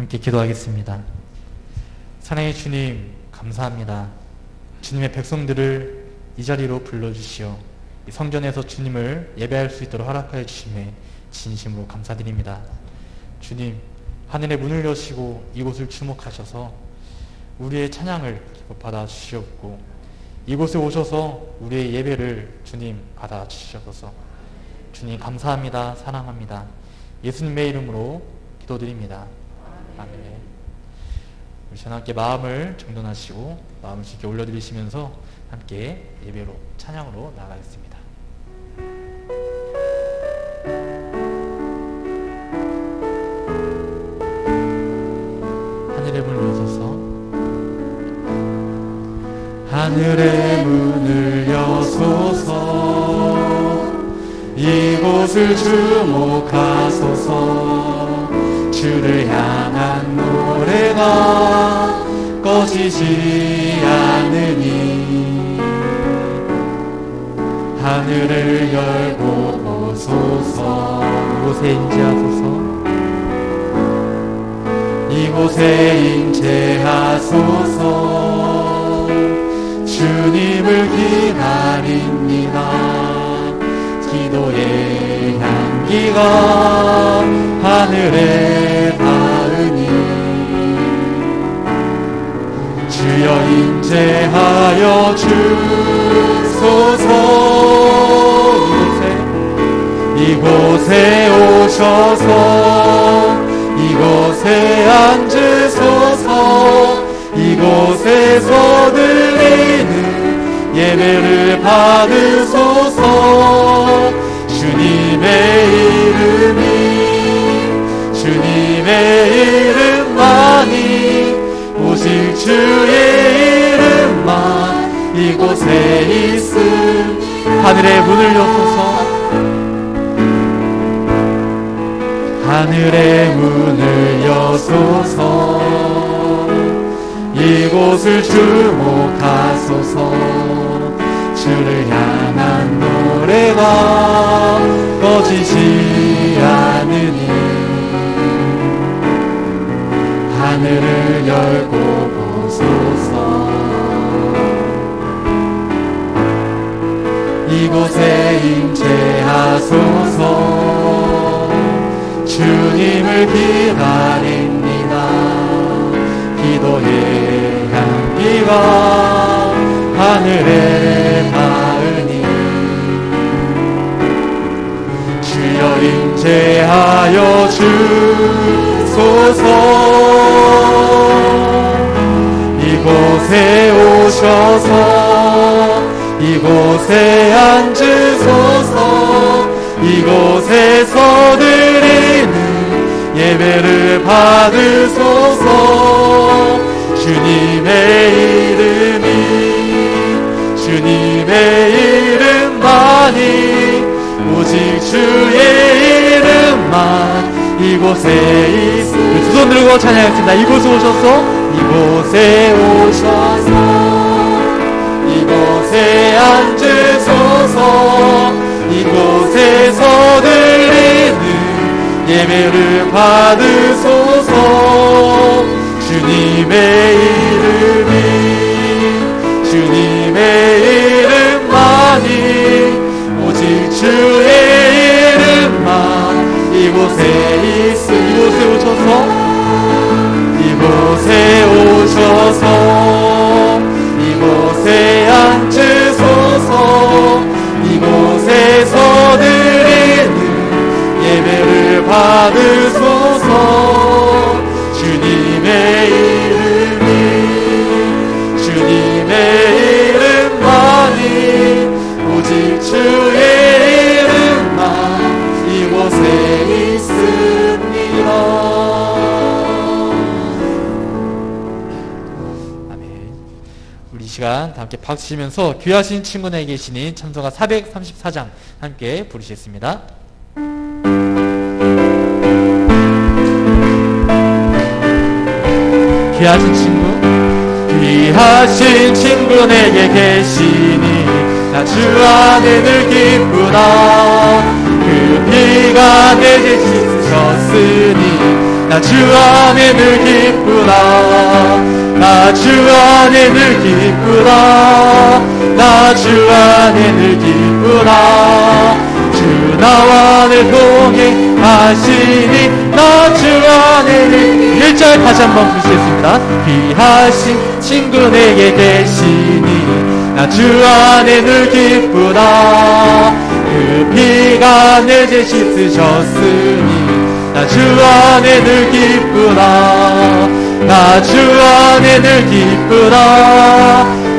함께 기도하겠습니다. 사랑의 주님, 감사합니다. 주님의 백성들을 이 자리로 불러주시어 이 성전에서 주님을 예배할 수 있도록 허락하여 주심에 진심으로 감사드립니다. 주님, 하늘의 문을 여시고 이곳을 주목하셔서 우리의 찬양을 받아주시옵고 이곳에 오셔서 우리의 예배를 주님 받아주시옵소서. 주님 감사합니다. 사랑합니다. 예수님의 이름으로 기도드립니다. 아멘. 우리 함께 마음을 정돈하시고 마음을 쉽게 올려드리시면서 함께 예배로 찬양으로 나아가겠습니다. 하늘의 문을 여소서, 하늘의 문을 여소서, 이곳을 주목하소서. 주를 향한 노래가 꺼지지 않으니 하늘을 열고 보소서. 이곳에 임재하소서, 이곳에 임재하소서. 주님을 기다립니다. 기도의 향기가 하늘에 닿으니 주여 임재하여 주소서. 이곳에 오셔서 이곳에 앉으소서. 이곳에서 들리는 예배를 받으소서. 주님의 이름만이 오직 주의 이름만 이곳에 있음. 하늘의 문을 여소서, 하늘의 문을 여소서. 이곳을 주목하소서. 주를 향한 노래가 꺼지지 않으니 하늘을 열고 보소서. 이곳에 임재하소서. 주님을 기다립니다. 기도의 향기가 하늘에 닿으니 주여 임재하여 주소서. 이곳에 오셔서 이곳에 앉으소서. 이곳에서 드리는 예배를 받으소서. 주님의 이름만이 오직 주의 이름만 이곳에 있음. 두 손 들고 찬양하겠습니다. 이곳에 오셔서 이곳에 앉으소서. 이곳에서 들리는 예배를 받으소서. 주님의 이름만이 오직 주의 이름만 이곳에 있음. 이곳에 오셔서 이곳에 앉으소서. 이곳에서 드리는 예배를 받으소서. 주님의 이름만이 오직 주의 이름만 이곳에 있습니다. 아멘. 우리 이 시간 다 함께 박수 치면서 귀하신 친구네 계시니 참소가 434장 함께 부르시겠습니다. 귀하신 친구 내게 계시니 나 주 안에 늘 기쁘다. 그 피가 내 죄 씻으셨으니 나 주 안에 늘 기쁘다. 나 주 안에 늘 기쁘다. 나 주 안에 늘 기쁘다. 주 나와 늘 동행하시니 나 주 안에 늘 1절 다시 한번 부르시겠습니다. 귀하신 친구 내게 계시니 나 주 안에 늘 기쁘다. 그 피가 내 죄 씻으셨으니 나 주 안에 늘 기쁘다. 나 주 안에 늘 기쁘다.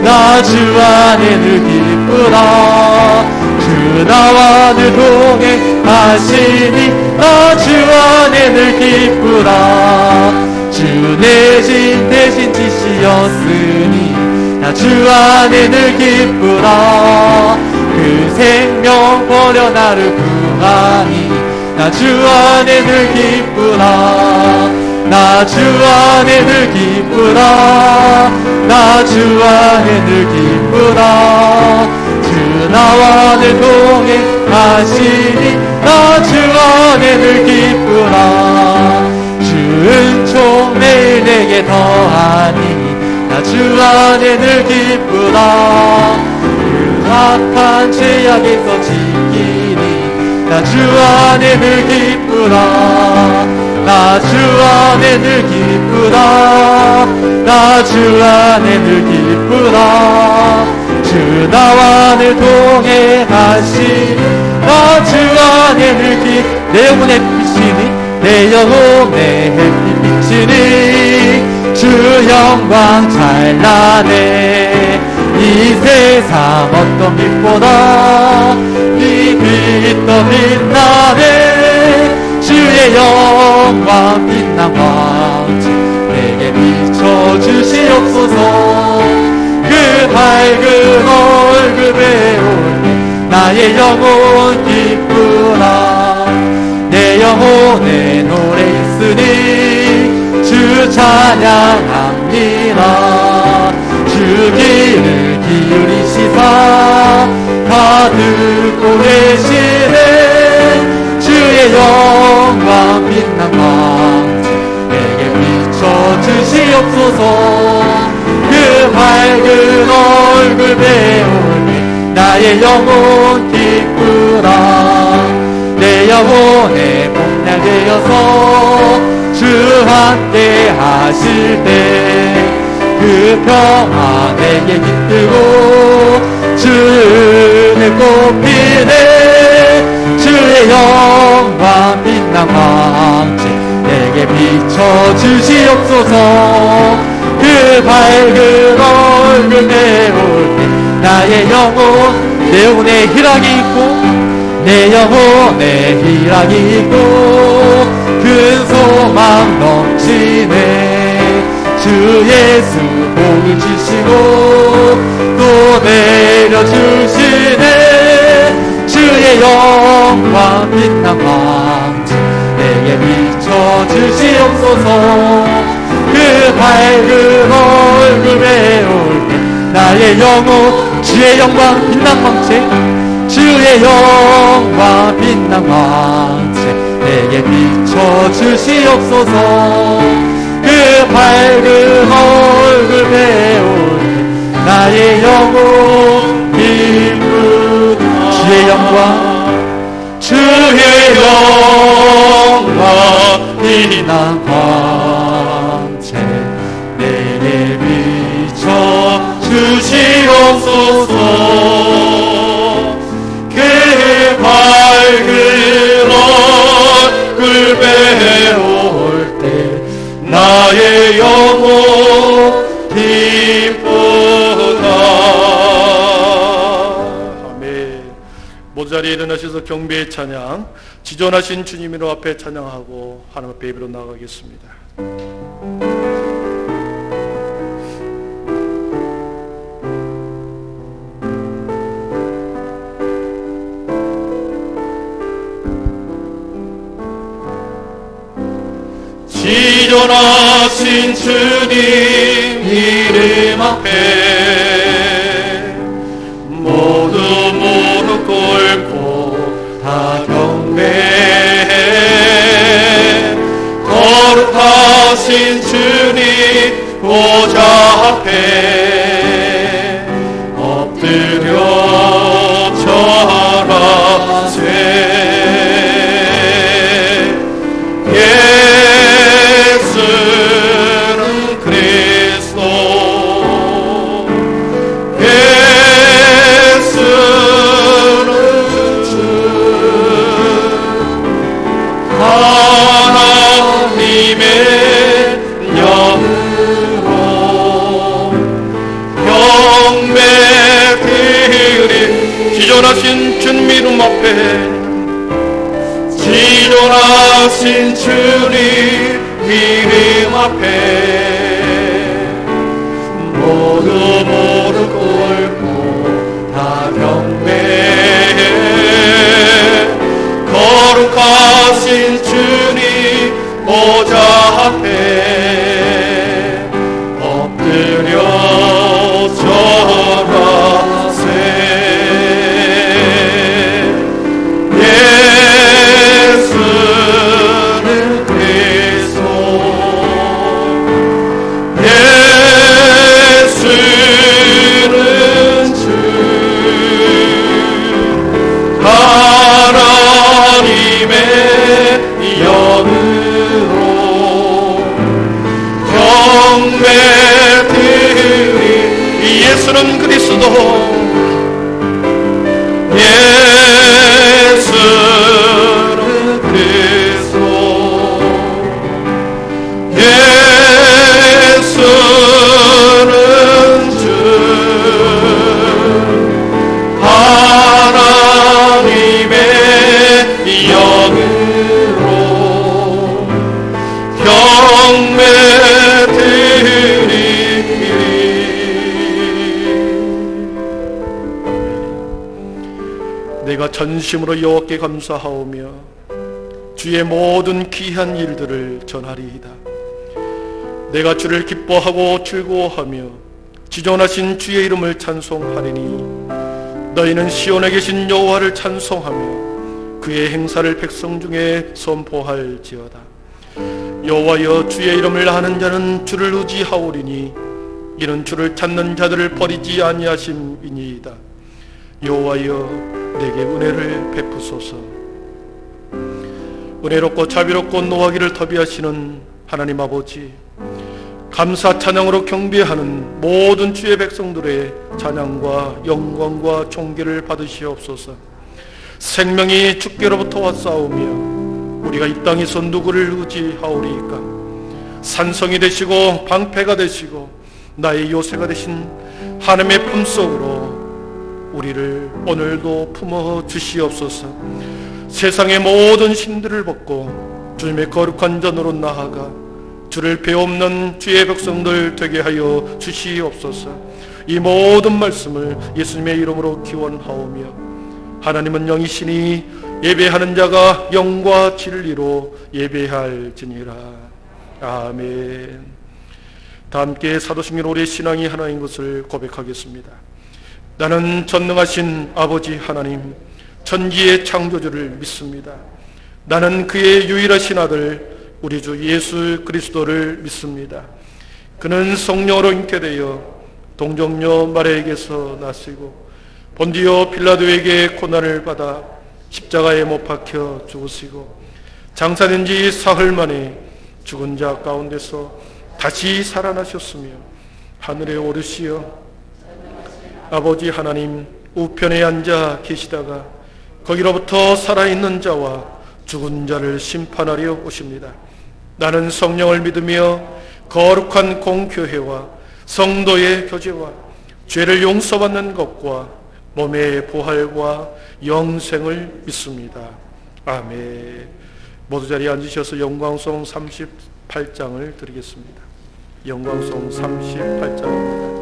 나 주 안에 늘 기쁘다. 주 나와 늘 동행하시니 나 주 안에 늘 기쁘다. 주 내 죄 대신 지시었으니 나 주 안에 늘 기쁘다. 그 생명 버려 나를 구하니 나 주 안에 늘 기쁘다. 나 주 안에 늘 기쁘다. 나 주 안에 늘 기쁘다. 주 나와 늘 동행하시니 나 주 안에 늘 기쁘다. 주 은총 매일 내게 더하니 나 주 안에 늘 기쁘다. 그 악한 죄악에서 지키니 나 주 안에 늘 기쁘다. 나 주 안에 늘 기쁘다. 나 주 안에 늘 기쁘다. 주 나와 늘 동행하시니 나 주 안에 늘 내 영혼의 빛이니 내 영혼의 햇빛 비치니 주 영광 찬란해. 이 세상 어떤 빛보다 이 빛 더 빛나네. 주의 영광 빛난 광채 내게 비춰주시옵소서. 그 밝은 얼굴 배울 때 나의 영혼 기쁘라. 내 영혼에 노래 있으니 주 찬양합니다. 주 귀를 기울이시사 다 듣고 계시네. 주의 영광 빛난 광채 내게 비춰주시옵소서. 그 밝은 얼굴 배울 때 나의 영혼 기쁘라. 내 영혼에 복날 되어서 주 함께 하실 때 그 평화 내게 깃들고 주 은혜 꽃피네. 주의 영광 빛난 광채 내게 비춰주시옵소서. 그 밝은 얼굴 배울 때 나의 영혼 내 영혼에 희락이 있고 내 영혼에 희락이 있고 큰 소망 넘치네. 주 예수 복을 주시고 또 내려주시네. 주의 영광 빛난 광채 내게 비춰주시옵소서. 그 밝은 얼굴 배울 때 나의 영혼 주의 영광 빛난 광채 주의 영광 빛난 광채 내게 비춰주시옵소서. 그 밝은 얼굴 배울 때 나의 영혼 기쁘다. 주의 영광 주의 영광 빛난 광채 내게 비춰주시옵소서. 그 밝은 얼굴 배울 때 나의 영혼 기쁘다. 아멘. 모자리에 일어나셔서 경배의 찬양, 지존하신 주님으로 앞에 찬양하고 하나님 앞에 예배로 나가겠습니다. 지존하신 주님 이름 앞에 모두 무릎 꿇고 다 경배해. 거룩 지존하신 주님 보좌 앞에 엎드려 절하세. 예수는 그리스도, 예수는 주, 하나님의 영으로 경배 드리. 지존하신 주님 이름 앞에, 지존하신 주님 이름 앞에 모두 무릎 꿇고 다 경배해. 거룩하신 주님 보좌 앞에 엎드려 절하세. 예수는 그리스도, 예수는 주, 하나님의 영으로 경배 드리. 예수는 그리스도, 예수는 그리스도, 예수는 주, 하나님의 영으로 경배 드리리. 내가 전심으로 여호와께 감사하오며 주의 모든 귀한 일들을 전하리이다. 내가 주를 기뻐하고 즐거워하며 지존하신 주의 이름을 찬송하리니 너희는 시온에 계신 여호와를 찬송하며 그의 행사를 백성 중에 선포할지어다. 여호와여, 주의 이름을 아는 자는 주를 의지하오리니 이는 주를 찾는 자들을 버리지 아니하심이니이다. 여호와여, 내게 은혜를 베푸소서. 은혜롭고 자비롭고 노하기를 더비하시는 하나님 아버지, 감사 찬양으로 경배하는 모든 주의 백성들의 찬양과 영광과 존귀를 받으시옵소서. 생명이 주께로부터 왔사오며 우리가 이 땅에서 누구를 의지하오리이까? 산성이 되시고 방패가 되시고 나의 요새가 되신 하나님의 품속으로 우리를 오늘도 품어 주시옵소서. 세상의 모든 신들을 벗고 주님의 거룩한 전으로 나아가 주를 배옵는 주의 백성들 되게 하여 주시옵소서. 이 모든 말씀을 예수님의 이름으로 기원하오며, 하나님은 영이시니 예배하는 자가 영과 진리로 예배할지니라. 아멘. 다 함께 사도신경 우리의 신앙이 하나인 것을 고백하겠습니다. 나는 전능하신 아버지 하나님, 천지의 창조주를 믿습니다. 나는 그의 유일하신 아들 우리 주 예수 그리스도를 믿습니다. 그는 성령으로 잉태되어 동정녀 마리아에게서 나시고 본디오 빌라도에게 고난을 받아 십자가에 못 박혀 죽으시고 장사된 지 사흘 만에 죽은 자 가운데서 다시 살아나셨으며 하늘에 오르시어 아버지 하나님 우편에 앉아 계시다가 거기로부터 살아있는 자와 죽은 자를 심판하려 오십니다. 나는 성령을 믿으며 거룩한 공교회와 성도의 교제와 죄를 용서받는 것과 몸의 부활과 영생을 믿습니다. 아멘. 모두 자리에 앉으셔서 영광송 38장을 드리겠습니다. 영광송 38장입니다.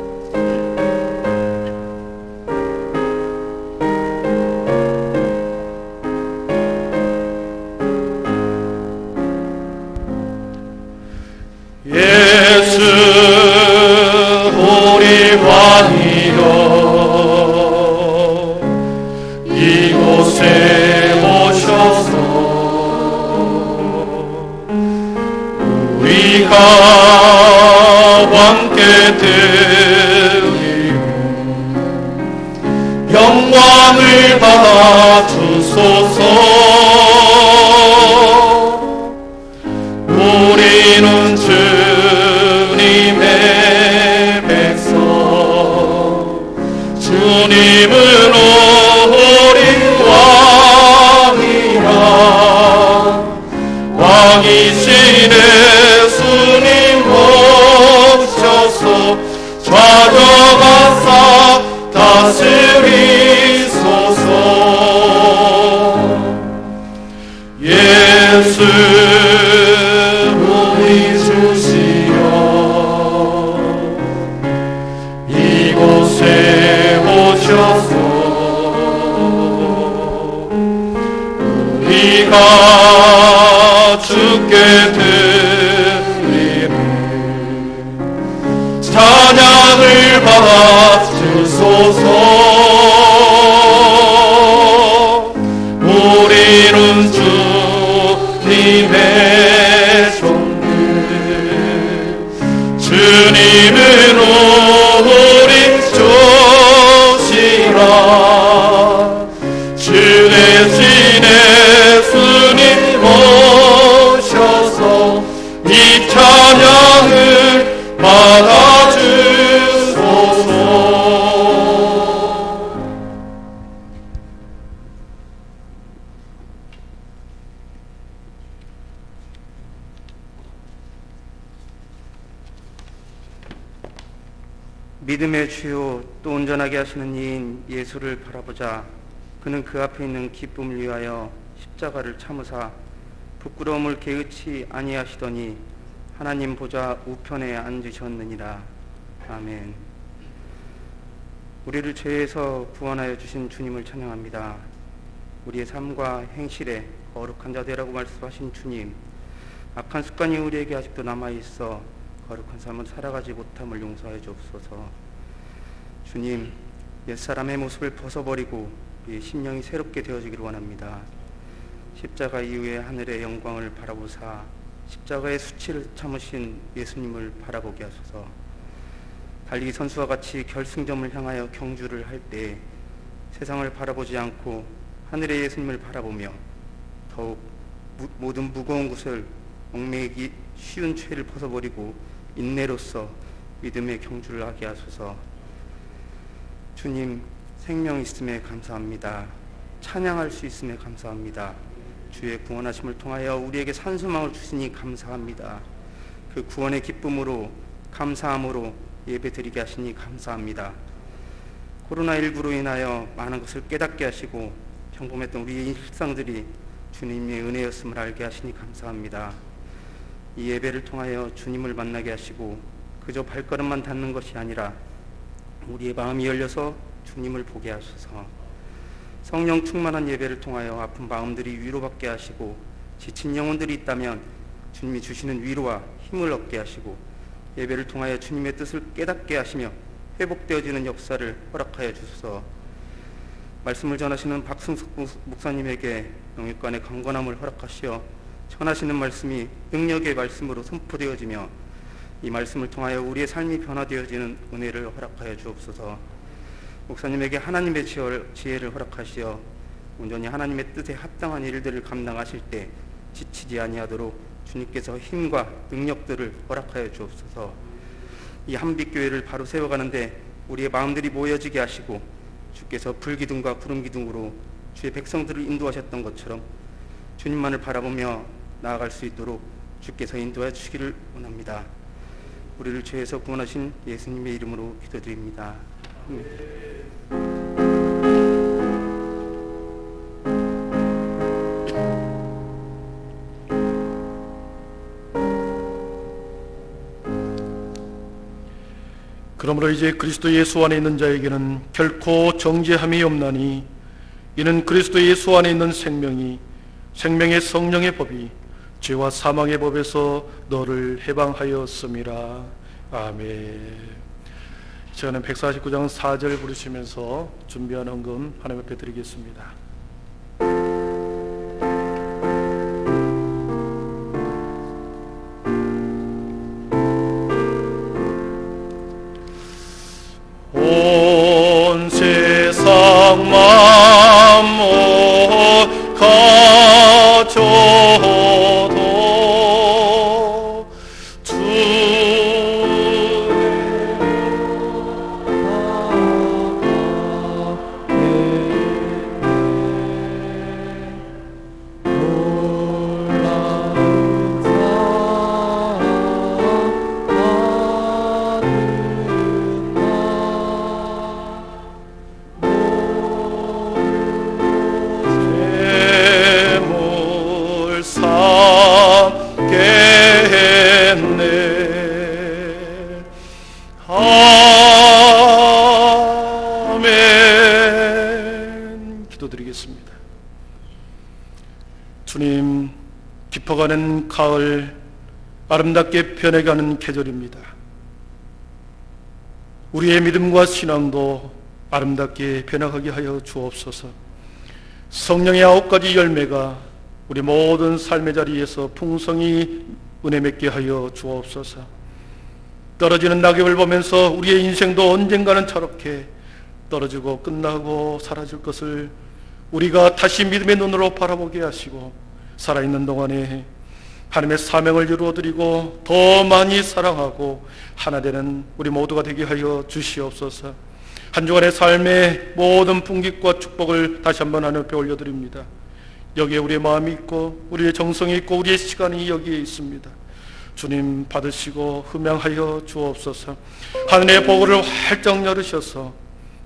예수 우리 왕이여, 이곳에 오셔서 우리가 함께 드리고 영광을 받아 주소서. 우리는 주님의 백성, 주님은 우리 왕이라. 왕이신 예수님 오셔서 좌정하사 다스리소서. 예수 우리 주시여, 이곳에 오셔서 우리가 주께 드리는 찬양을 받아 주소서. 우리는 주님의 종들, 주님은 우리 주시라. 주 대신 예수님 오셔서 이 찬양을 받아주소서. 믿음의 주요 또 온전하게 하시는 이인 예수를 바라보자. 그는 그 앞에 있는 기쁨을 위하여 십자가를 참으사 부끄러움을 개의치 아니하시더니 하나님 보좌 우편에 앉으셨느니라. 아멘. 우리를 죄에서 구원하여 주신 주님을 찬양합니다. 우리의 삶과 행실에 거룩한 자 되라고 말씀하신 주님, 악한 습관이 우리에게 아직도 남아있어 거룩한 삶을 살아가지 못함을 용서하여 주옵소서. 주님, 옛사람의 모습을 벗어버리고 우리의 심령이 새롭게 되어지기를 원합니다. 십자가 이후에 하늘의 영광을 바라보사 십자가의 수치를 참으신 예수님을 바라보게 하소서. 달리기 선수와 같이 결승점을 향하여 경주를 할 때 세상을 바라보지 않고 하늘의 예수님을 바라보며 더욱 모든 무거운 것을 얽매이기 쉬운 죄를 벗어버리고 인내로서 믿음의 경주를 하게 하소서. 주님, 생명 있음에 감사합니다. 찬양할 수 있음에 감사합니다. 주의 구원하심을 통하여 우리에게 산소망을 주시니 감사합니다. 그 구원의 기쁨으로 감사함으로 예배드리게 하시니 감사합니다. 코로나19로 인하여 많은 것을 깨닫게 하시고 평범했던 우리의 일상들이 주님의 은혜였음을 알게 하시니 감사합니다. 이 예배를 통하여 주님을 만나게 하시고 그저 발걸음만 닿는 것이 아니라 우리의 마음이 열려서 주님을 보게 하소서. 성령 충만한 예배를 통하여 아픈 마음들이 위로받게 하시고 지친 영혼들이 있다면 주님이 주시는 위로와 힘을 얻게 하시고 예배를 통하여 주님의 뜻을 깨닫게 하시며 회복되어지는 역사를 허락하여 주소서. 말씀을 전하시는 박승숙 목사님에게 영육간의 강건함을 허락하시어 전하시는 말씀이 능력의 말씀으로 선포되어지며 이 말씀을 통하여 우리의 삶이 변화되어지는 은혜를 허락하여 주옵소서. 목사님에게 하나님의 지혜를 허락하시어 온전히 하나님의 뜻에 합당한 일들을 감당하실 때 지치지 아니하도록 주님께서 힘과 능력들을 허락하여 주옵소서. 이 한빛교회를 바로 세워가는데 우리의 마음들이 모여지게 하시고 주께서 불기둥과 구름기둥으로 주의 백성들을 인도하셨던 것처럼 주님만을 바라보며 나아갈 수 있도록 주께서 인도해 주시기를 원합니다. 우리를 죄에서 구원하신 예수님의 이름으로 기도드립니다. 그러므로 이제 그리스도 예수 안에 있는 자에게는 결코 정죄함이 없나니 이는 그리스도 예수 안에 있는 생명이 생명의 성령의 법이 죄와 사망의 법에서 너를 해방하였음이라. 아멘. 저는 149장 4절 부르시면서 준비한 헌금 하나님 앞에 드리겠습니다. 아멘. 기도드리겠습니다. 주님, 깊어가는 가을, 아름답게 변해가는 계절입니다. 우리의 믿음과 신앙도 아름답게 변화하게 하여 주옵소서. 성령의 9가지 열매가 우리 모든 삶의 자리에서 풍성히 은혜 맺게 하여 주옵소서. 떨어지는 낙엽을 보면서 우리의 인생도 언젠가는 저렇게 떨어지고 끝나고 사라질 것을 우리가 다시 믿음의 눈으로 바라보게 하시고, 살아있는 동안에 하나님의 사명을 이루어드리고 더 많이 사랑하고 하나 되는 우리 모두가 되게 하여 주시옵소서. 한 주간의 삶의 모든 풍깃과 축복을 다시 한번 하나님 앞에 올려드립니다. 여기에 우리의 마음이 있고 우리의 정성이 있고 우리의 시간이 여기에 있습니다. 주님 받으시고 흠양하여 주옵소서. 하늘의 보고를 활짝 열으셔서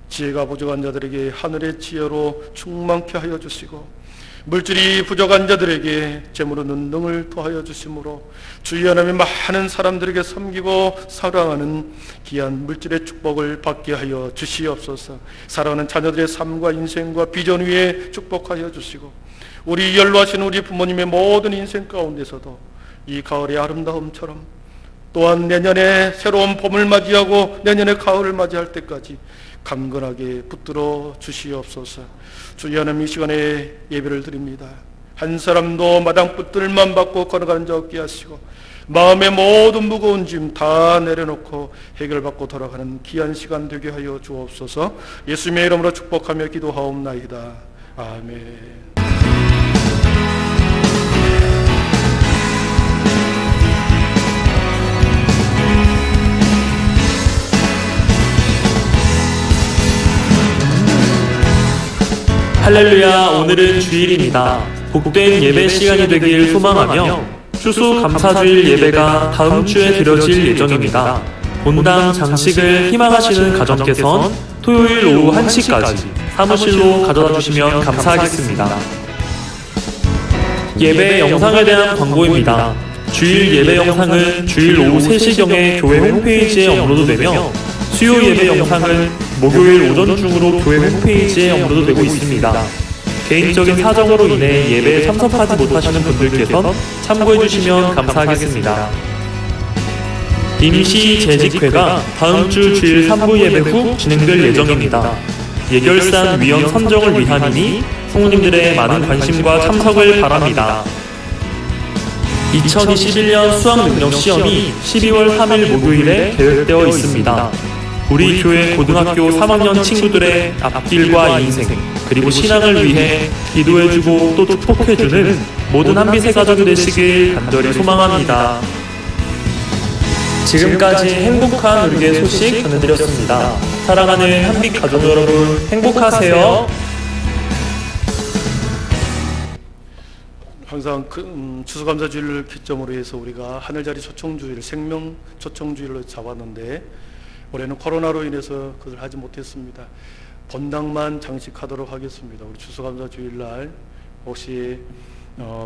지혜가 부족한 자들에게 하늘의 지혜로 충만케 하여 주시고, 물질이 부족한 자들에게 재물은 능을 더하여 주심으로 주의 하나님의 많은 사람들에게 섬기고 사랑하는 귀한 물질의 축복을 받게 하여 주시옵소서. 사랑하는 자녀들의 삶과 인생과 비전 위에 축복하여 주시고, 우리 연로하신 우리 부모님의 모든 인생 가운데서도 이 가을의 아름다움처럼 또한 내년에 새로운 봄을 맞이하고 내년에 가을을 맞이할 때까지 강건하게 붙들어 주시옵소서. 주의 하나님, 이 시간에 예배를 드립니다. 한 사람도 마당붙들만 받고 걸어가는 자 없게 하시고, 마음의 모든 무거운 짐 다 내려놓고 해결받고 돌아가는 귀한 시간 되게 하여 주옵소서. 예수님의 이름으로 축복하며 기도하옵나이다. 아멘. 할렐루야, 오늘은 주일입니다. 복된 예배 시간이 되길 소망하며 추수 감사주일 예배가 다음 주에 드려질 예정입니다. 본당 장식을 희망하시는 가정께선 토요일 오후 1시까지 사무실로 가져다 주시면 감사하겠습니다. 예배 영상에 대한 광고입니다. 주일 예배 영상은 주일 오후 3시경에 교회 홈페이지에 업로드되며, 수요 예배 영상은 목요일 오전 중으로 교회 홈페이지에 업로드되고 있습니다. 개인적인 사정으로 인해 예배에 참석하지 못하시는 분들께선 참고해주시면 감사하겠습니다. 임시 재직회가 다음 주 주일 3부 예배 후 진행될 예정입니다. 예결산 위원 선정을 위함이니 성도님들의 많은 관심과 참석을 바랍니다. 2021년 수학능력시험이 12월 3일 목요일에 계획되어 있습니다. 우리 교회 고등학교 3학년 친구들의 앞길과 인생, 그리고 신앙을 위해 기도해주고 또 축복해주는 모든 한빛의 가족이 되시길 간절히 소망합니다. 지금까지 행복한 우리의 소식 전해드렸습니다. 사랑하는 한빛 가족 여러분, 행복하세요. 항상 추수감사주일을 기점으로 해서 우리가 하늘자리 초청주일, 생명 초청주일로 잡았는데, 올해는 코로나로 인해서 그것을 하지 못했습니다. 본당만 장식하도록 하겠습니다. 우리 추수감사주일날 혹시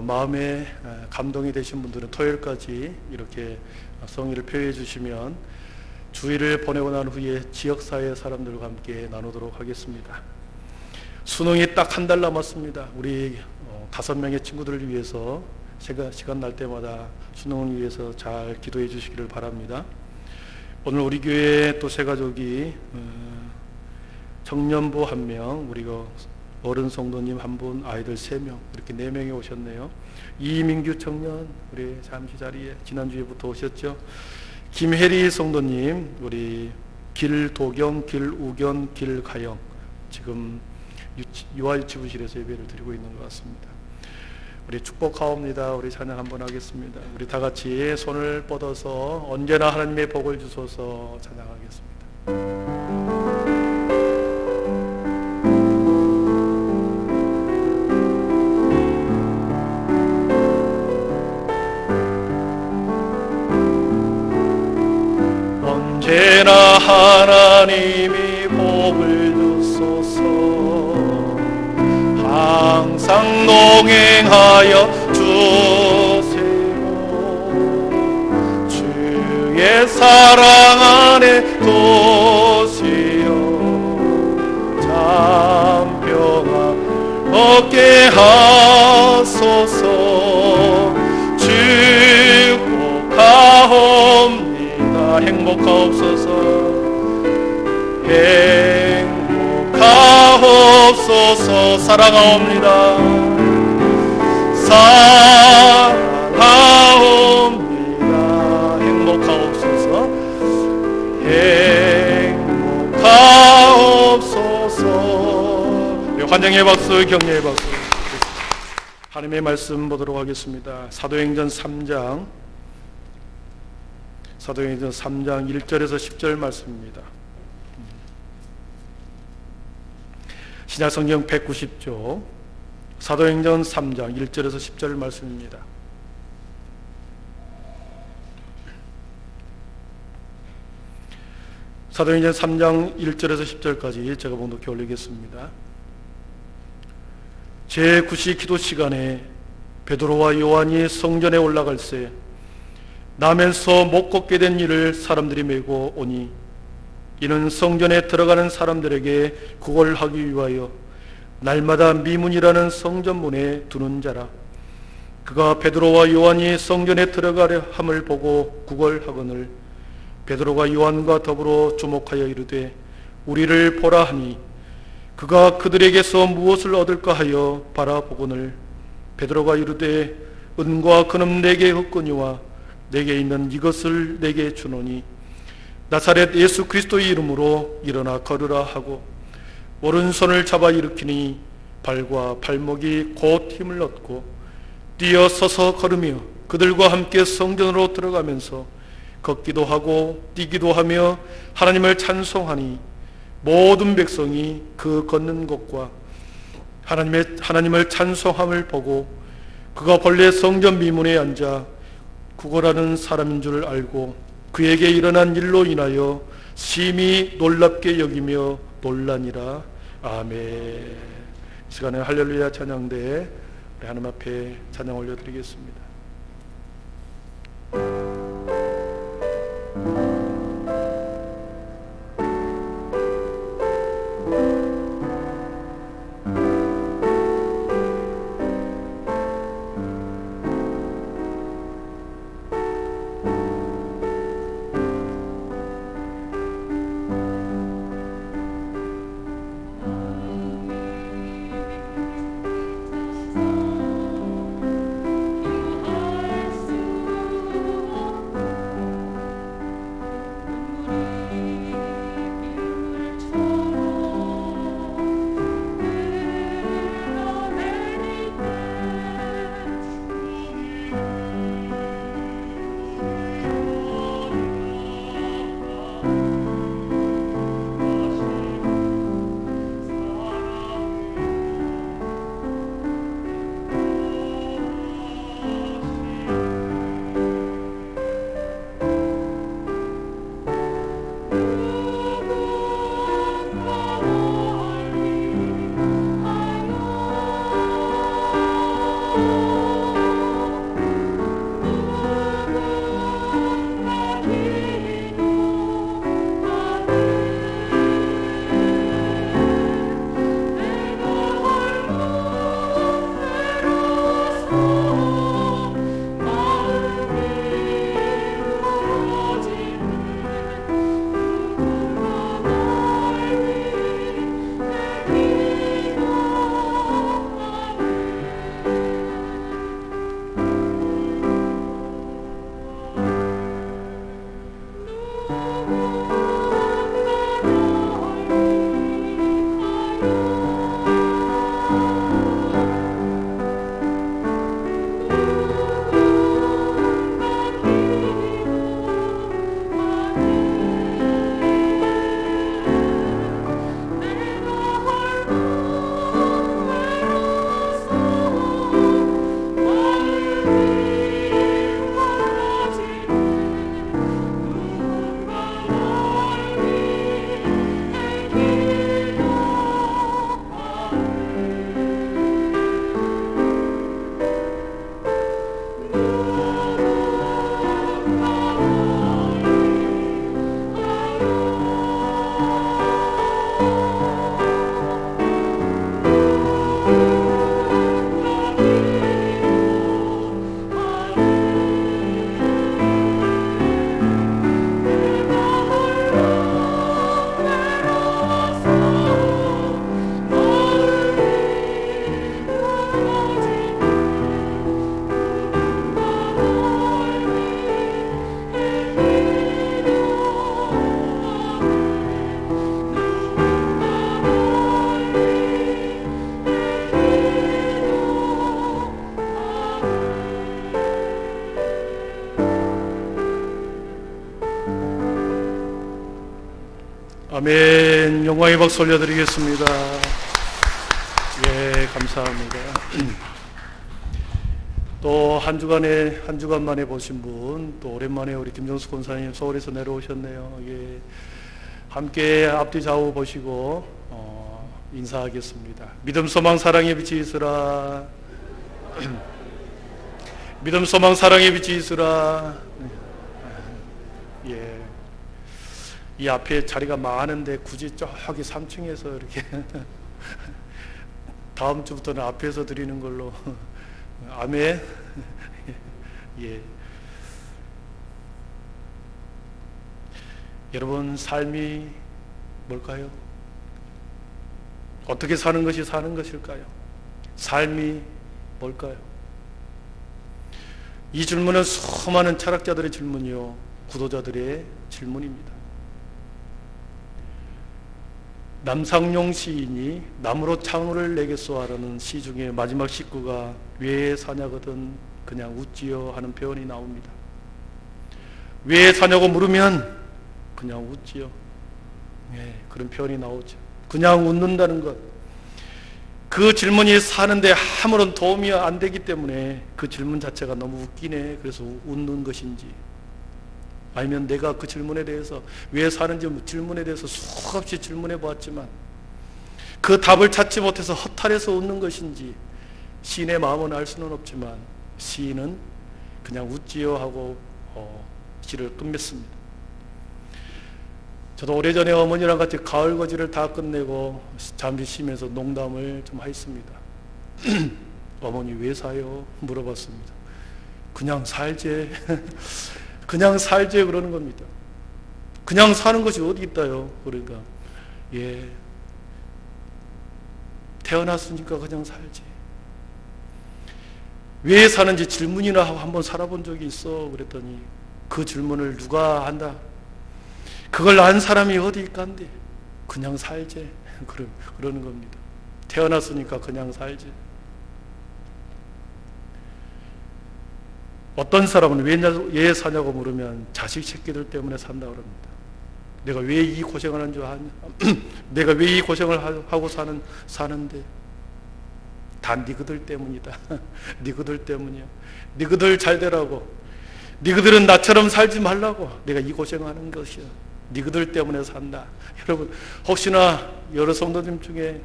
마음에 감동이 되신 분들은 토요일까지 이렇게 성의를 표해 주시면 주일을 보내고 난 후에 지역사회 사람들과 함께 나누도록 하겠습니다. 수능이 딱 한 달 남았습니다. 우리 5명의 친구들을 위해서 시간 날 때마다 수능을 위해서 잘 기도해 주시기를 바랍니다. 오늘 우리 교회 또 세 가족이 청년부 1명, 우리가 어른 성도님 1분, 아이들 3명, 이렇게 4명이 오셨네요. 이민규 청년, 우리 잠시 자리에 지난주에부터 오셨죠. 김혜리 성도님, 우리 길도경, 길우견, 길가영, 지금 유아유치부실에서 예배를 드리고 있는 것 같습니다. 우리 축복하옵니다. 우리 찬양 한번 하겠습니다. 우리 다 같이 손을 뻗어서 언제나 하나님의 복을 주소서 찬양하겠습니다. 언제나 하나님이 복을 주소서, 항상 동행하여 주세요. 주의 사랑 안에 도시여 참평화 얻게 하소서. 축복하옵니다. 행복하옵소서. 행복하옵소서. 사랑하옵니다. 사랑하옵니다. 행복하옵소서. 행복하옵소서. 환영의 박수, 격려의 박수. 하나님의 말씀 보도록 하겠습니다. 사도행전 3장 1절에서 10절 말씀입니다. 신약성경 190조 사도행전 3장 1절에서 10절 말씀입니다. 사도행전 3장 1절에서 10절까지 제가 봉독해 올리겠습니다. 제9시 기도 시간에 베드로와 요한이 성전에 올라갈새 남에서 못 걷게 된 이를 사람들이 메고 오니 이는 성전에 들어가는 사람들에게 구걸하기 위하여 날마다 미문이라는 성전문에 두는 자라. 그가 베드로와 요한이 성전에 들어가려 함을 보고 구걸하거늘 베드로가 요한과 더불어 주목하여 이르되 우리를 보라 하니 그가 그들에게서 무엇을 얻을까 하여 바라보거늘 베드로가 이르되 은과 금은 내게 없거니와 내게 있는 이것을 내게 주노니 나사렛 예수 그리스도의 이름으로 일어나 걸으라 하고 오른손을 잡아 일으키니 발과 발목이 곧 힘을 얻고 뛰어 서서 걸으며 그들과 함께 성전으로 들어가면서 걷기도 하고 뛰기도 하며 하나님을 찬송하니 모든 백성이 그 걷는 것과 하나님을 찬송함을 보고 그가 본래 성전 미문에 앉아 구걸하는 사람인 줄 알고 그에게 일어난 일로 인하여 심히 놀랍게 여기며 놀라니라. 아멘. 이 시간에 할렐루야 찬양대 우리 하나님 앞에 찬양 올려드리겠습니다. 아멘. 영광의 박수 올려드리겠습니다. 예, 감사합니다. 또 한 주간 만에 보신 분, 또 오랜만에 우리 김정수 권사님 서울에서 내려오셨네요. 예, 함께 앞뒤 좌우 보시고 인사하겠습니다. 믿음, 소망, 사랑의 빛이 있으라. 믿음, 소망, 사랑의 빛이 있으라. 예, 이 앞에 자리가 많은데 굳이 저기 3층에서 이렇게 다음 주부터는 앞에서 드리는 걸로. 아멘. 예. 여러분, 삶이 뭘까요? 어떻게 사는 것이 사는 것일까요? 삶이 뭘까요? 이 질문은 수많은 철학자들의 질문이요, 구도자들의 질문입니다. 남상용 시인이 나무로 창을 내겠소하라는 시 중에 마지막 식구가 왜 사냐거든 그냥 웃지요 하는 표현이 나옵니다. 왜 사냐고 물으면 그냥 웃지요. 네, 그런 표현이 나오죠. 그냥 웃는다는 것. 그 질문이 사는데 아무런 도움이 안 되기 때문에 그 질문 자체가 너무 웃기네, 그래서 웃는 것인지, 아니면 내가 그 질문에 대해서 왜 사는지 질문에 대해서 수없이 질문해 보았지만 그 답을 찾지 못해서 허탈해서 웃는 것인지, 시인의 마음은 알 수는 없지만 시인은 그냥 웃지요 하고 시를 끝맺습니다. 저도 오래전에 어머니랑 같이 가을 거지를 다 끝내고 잠시 쉬면서 농담을 좀 했습니다. 어머니 왜 사요? 물어봤습니다. 그냥 살제. 그냥 살제 그러는 겁니다. 그냥 사는 것이 어디 있다요? 그러니까 예, 태어났으니까 그냥 살지. 왜 사는지 질문이나 하고 한번 살아본 적이 있어? 그랬더니 그 질문을 누가 한다? 그걸 안 사람이 어디 있간데 그냥 살지. 그러는 겁니다. 태어났으니까 그냥 살지. 어떤 사람은 왜 사냐고 물으면 자식 새끼들 때문에 산다 그럽니다. 내가 왜 이 고생을 하는 줄 아냐? 내가 왜 이 고생을 하고 사는데 다 니그들 때문이다. 니그들 때문이야. 니그들 잘 되라고. 니그들은 나처럼 살지 말라고 내가 이 고생하는 것이야. 니그들 때문에 산다. 여러분, 혹시나 여러 성도님 중에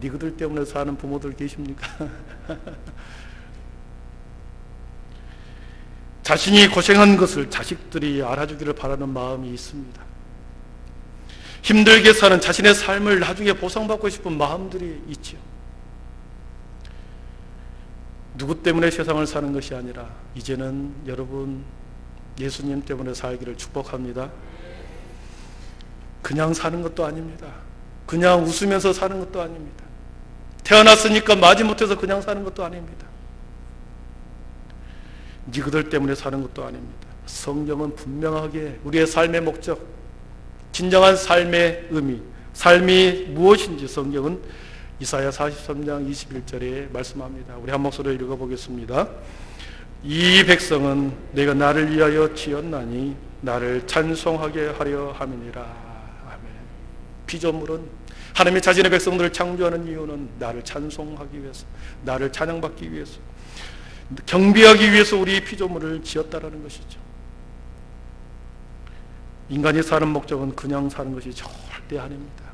니그들 때문에 사는 부모들 계십니까? 자신이 고생한 것을 자식들이 알아주기를 바라는 마음이 있습니다. 힘들게 사는 자신의 삶을 나중에 보상받고 싶은 마음들이 있죠. 누구 때문에 세상을 사는 것이 아니라 이제는 여러분 예수님 때문에 살기를 축복합니다. 그냥 사는 것도 아닙니다. 그냥 웃으면서 사는 것도 아닙니다. 태어났으니까 마지못해서 그냥 사는 것도 아닙니다. 니그들 때문에 사는 것도 아닙니다. 성경은 분명하게 우리의 삶의 목적, 진정한 삶의 의미, 삶이 무엇인지 성경은 이사야 43장 21절에 말씀합니다. 우리 한 목소리로 읽어보겠습니다. 이 백성은 내가 나를 위하여 지었나니 나를 찬송하게 하려 함이니라. 아멘. 피조물은 하나님이 자신의 백성들을 창조하는 이유는 나를 찬송하기 위해서, 나를 찬양받기 위해서, 경배하기 위해서 우리 피조물을 지었다라는 것이죠. 인간이 사는 목적은 그냥 사는 것이 절대 아닙니다.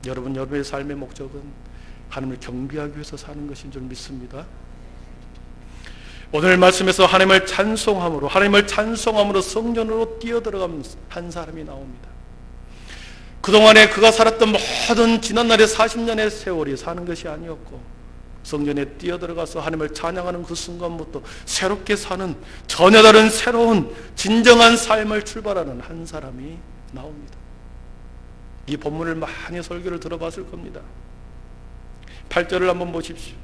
여러분의 삶의 목적은 하나님을 경배하기 위해서 사는 것인 줄 믿습니다. 오늘 말씀에서 하나님을 찬송함으로 성전으로 뛰어들어가는 한 사람이 나옵니다. 그동안에 그가 살았던 모든 지난날의 40년의 세월이 사는 것이 아니었고 성전에 뛰어들어가서 하나님을 찬양하는 그 순간부터 새롭게 사는 전혀 다른 새로운 진정한 삶을 출발하는 한 사람이 나옵니다. 이 본문을 많이 설교를 들어봤을 겁니다. 8절을 한번 보십시오.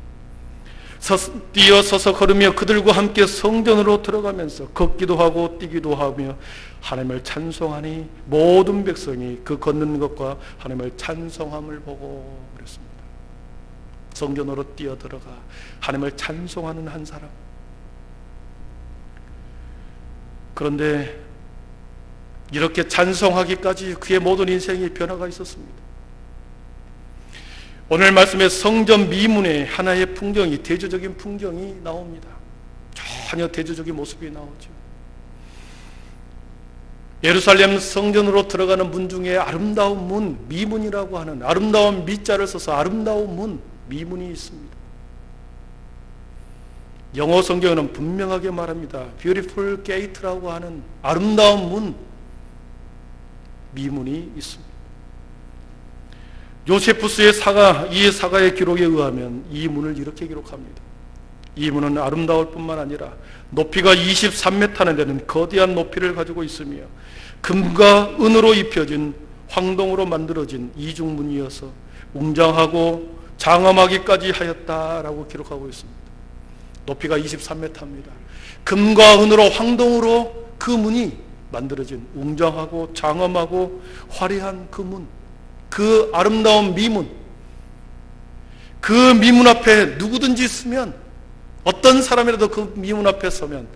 뛰어서서 걸으며 그들과 함께 성전으로 들어가면서 걷기도 하고 뛰기도 하며 하나님을 찬송하니 모든 백성이 그 걷는 것과 하나님을 찬송함을 보고 그랬습니다. 성전으로 뛰어들어가 하나님을 찬송하는 한 사람. 그런데 이렇게 찬송하기까지 그의 모든 인생의 변화가 있었습니다. 오늘 말씀에 성전 미문의 하나의 풍경이, 대조적인 풍경이 나옵니다. 전혀 대조적인 모습이 나오죠. 예루살렘 성전으로 들어가는 문 중에 아름다운 문, 미문이라고 하는 아름다운 미자를 써서 아름다운 문, 미문이 있습니다. 영어 성경은 분명하게 말합니다. Beautiful gate라고 하는 아름다운 문, 미문이 있습니다. 요세푸스의 사가, 이 사가의 기록에 의하면 이 문을 이렇게 기록합니다. 이 문은 아름다울 뿐만 아니라 높이가 23m나 되는 거대한 높이를 가지고 있으며 금과 은으로 입혀진 황동으로 만들어진 이중문이어서 웅장하고 장엄하기까지 하였다라고 기록하고 있습니다. 높이가 23m입니다. 금과 은으로 황동으로 그 문이 만들어진 웅장하고 장엄하고 화려한 그 문, 그 아름다운 미문, 그 미문 앞에 누구든지 서면, 어떤 사람이라도 그 미문 앞에 서면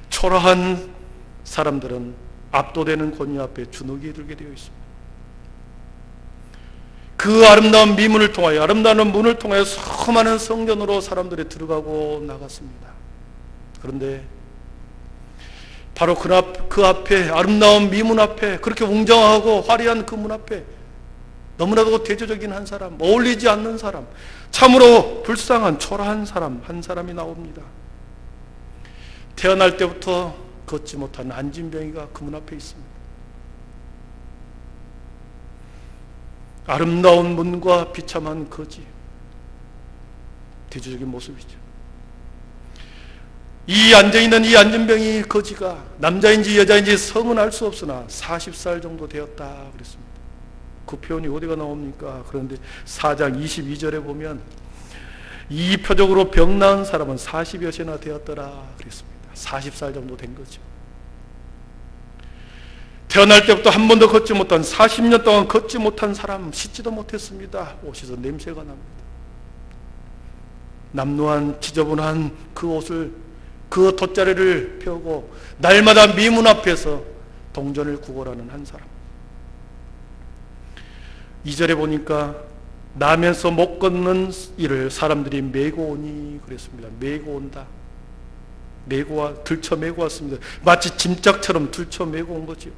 초라한 사람들은 압도되는 권위 앞에 주눅이 들게 되어 있습니다. 그 아름다운 미문을 통하여, 아름다운 문을 통하여 수많은 성전으로 사람들이 들어가고 나갔습니다. 그런데 바로 그 앞에, 아름다운 미문 앞에, 그렇게 웅장하고 화려한 그 문 앞에 너무나도 대조적인 한 사람, 어울리지 않는 사람, 참으로 불쌍한 초라한 사람 한 사람이 나옵니다. 태어날 때부터 걷지 못한 안진병이가 그 문 앞에 있습니다. 아름다운 문과 비참한 거지, 대조적인 모습이죠. 이 앉아있는 이 안진병이 거지가 남자인지 여자인지 성은 알 수 없으나 40살 정도 되었다 그랬습니다. 그 표현이 어디가 나옵니까? 그런데 4장 22절에 보면 이 표적으로 병 나은 사람은 40여세나 되었더라 그랬습니다. 40살 정도 된 거죠. 태어날 때부터 한 번도 걷지 못한, 40년 동안 걷지 못한 사람, 씻지도 못했습니다. 옷에서 냄새가 납니다. 남루한 지저분한 그 옷을, 그 돗자리를 펴고 날마다 미문 앞에서 동전을 구걸하는 한 사람. 2절에 보니까 나면서 못 걷는 이를 사람들이 메고 오니 그랬습니다. 메고 온다. 들쳐 메고 왔습니다. 마치 짐짝처럼 들쳐 메고 온 거죠.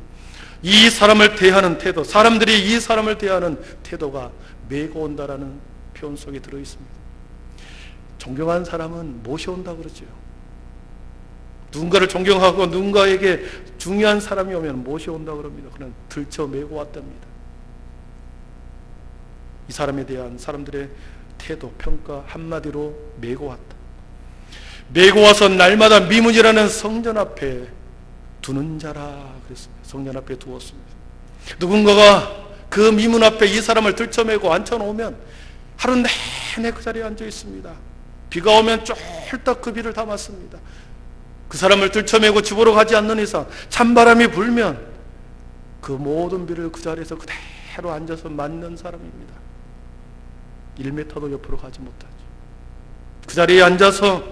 이 사람을 대하는 태도, 사람들이 이 사람을 대하는 태도가 메고 온다라는 표현 속에 들어있습니다. 존경하는 사람은 모셔온다 그러죠. 누군가를 존경하고 누군가에게 중요한 사람이 오면 모셔온다 그럽니다. 그는 들쳐 메고 왔답니다. 이 사람에 대한 사람들의 태도, 평가 한마디로 메고 왔다. 메고 와서 날마다 미문이라는 성전 앞에 두는 자라 그랬습니다. 성전 앞에 두었습니다. 누군가가 그 미문 앞에 이 사람을 들쳐메고 앉혀놓으면 하루 내내 그 자리에 앉아 있습니다. 비가 오면 쫄딱 그 비를 담았습니다. 그 사람을 들쳐메고 집으로 가지 않는 이상, 찬바람이 불면 그 모든 비를 그 자리에서 그대로 앉아서 맞는 사람입니다. 1m도 옆으로 가지 못하죠. 그 자리에 앉아서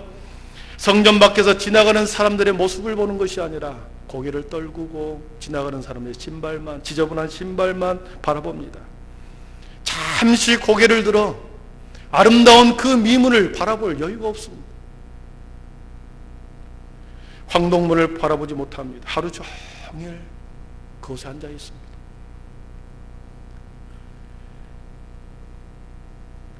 성전 밖에서 지나가는 사람들의 모습을 보는 것이 아니라 고개를 떨구고 지나가는 사람의 신발만, 지저분한 신발만 바라봅니다. 잠시 고개를 들어 아름다운 그 미문을 바라볼 여유가 없습니다. 황동문을 바라보지 못합니다. 하루 종일 그곳에 앉아 있습니다.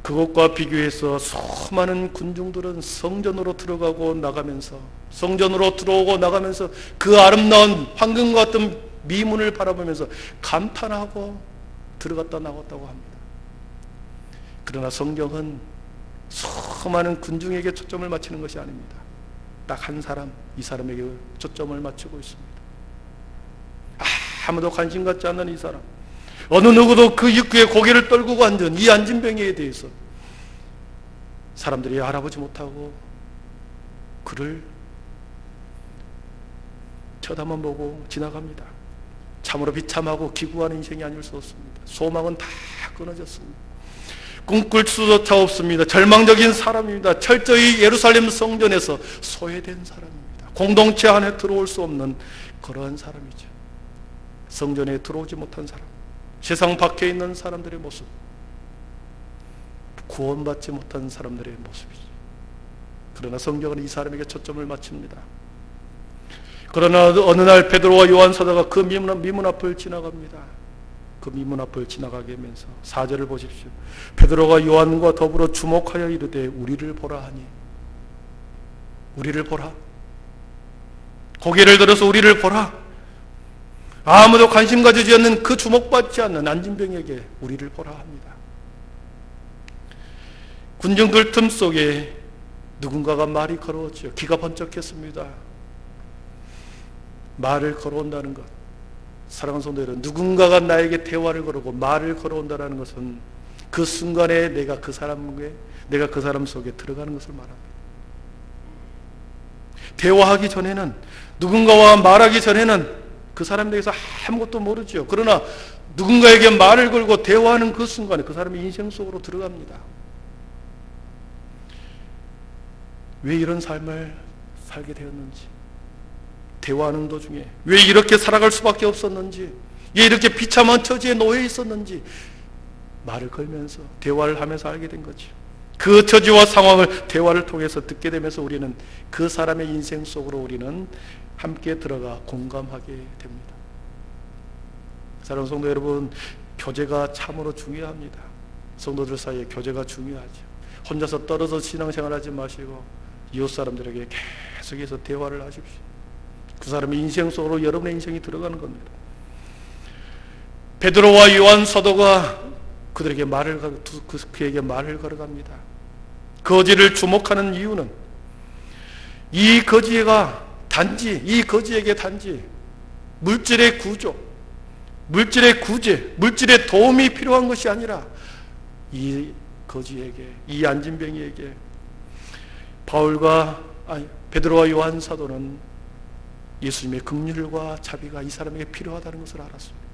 그것과 비교해서 수많은 군중들은 성전으로 들어가고 나가면서, 성전으로 들어오고 나가면서 그 아름다운 황금과 같은 미문을 바라보면서 감탄하고 들어갔다 나왔다고 합니다. 그러나 성경은 수많은 군중에게 초점을 맞추는 것이 아닙니다. 딱 한 사람, 이 사람에게 초점을 맞추고 있습니다. 아무도 관심 갖지 않는 이 사람, 어느 누구도 그 입구에 고개를 떨구고 앉은 이 안진병에 대해서 사람들이 알아보지 못하고 그를 쳐다만 보고 지나갑니다. 참으로 비참하고 기구한 인생이 아닐 수 없습니다. 소망은 다 끊어졌습니다. 꿈꿀 수조차 없습니다. 절망적인 사람입니다. 철저히 예루살렘 성전에서 소외된 사람입니다. 공동체 안에 들어올 수 없는 그러한 사람이죠. 성전에 들어오지 못한 사람, 세상 밖에 있는 사람들의 모습, 구원받지 못한 사람들의 모습이죠. 그러나 성경은 이 사람에게 초점을 맞춥니다. 그러나 어느 날 베드로와 요한 사도가 그 미문 앞을 지나갑니다. 그 미문 앞을 지나가게 하면서 4절을 보십시오. 베드로가 요한과 더불어 주목하여 이르되 우리를 보라 하니, 우리를 보라, 고개를 들어서 우리를 보라. 아무도 관심 가지지 않는 그 주목받지 않는 안진병에게 우리를 보라 합니다. 군중들 틈 속에 누군가가 말이 걸어왔죠. 기가 번쩍했습니다. 말을 걸어온다는 것, 사랑하는 성도 여러분, 누군가가 나에게 대화를 걸고 말을 걸어온다는 것은 그 순간에 내가 그 사람 속에 들어가는 것을 말합니다. 대화하기 전에는, 누군가와 말하기 전에는 그 사람에 대해서 아무것도 모르죠. 그러나 누군가에게 말을 걸고 대화하는 그 순간에 그 사람의 인생 속으로 들어갑니다. 왜 이런 삶을 살게 되었는지, 대화하는 도중에 왜 이렇게 살아갈 수밖에 없었는지, 왜 이렇게 비참한 처지에 놓여 있었는지 말을 걸면서 대화를 하면서 알게 된 거죠. 그 처지와 상황을 대화를 통해서 듣게 되면서 우리는 그 사람의 인생 속으로 우리는 함께 들어가 공감하게 됩니다. 사랑하는 성도 여러분, 교제가 참으로 중요합니다. 성도들 사이에 교제가 중요하죠. 혼자서 떨어져 신앙생활하지 마시고 이웃 사람들에게 계속해서 대화를 하십시오. 그 사람의 인생 속으로 여러분의 인생이 들어가는 겁니다. 베드로와 요한 사도가 그에게 말을 걸어갑니다. 거지를 주목하는 이유는 이 거지에게 단지 물질의 구조, 물질의 구제, 물질의 도움이 필요한 것이 아니라 이 거지에게, 이 안진병이에게 베드로와 요한 사도는 예수님의 긍휼과 자비가 이 사람에게 필요하다는 것을 알았습니다.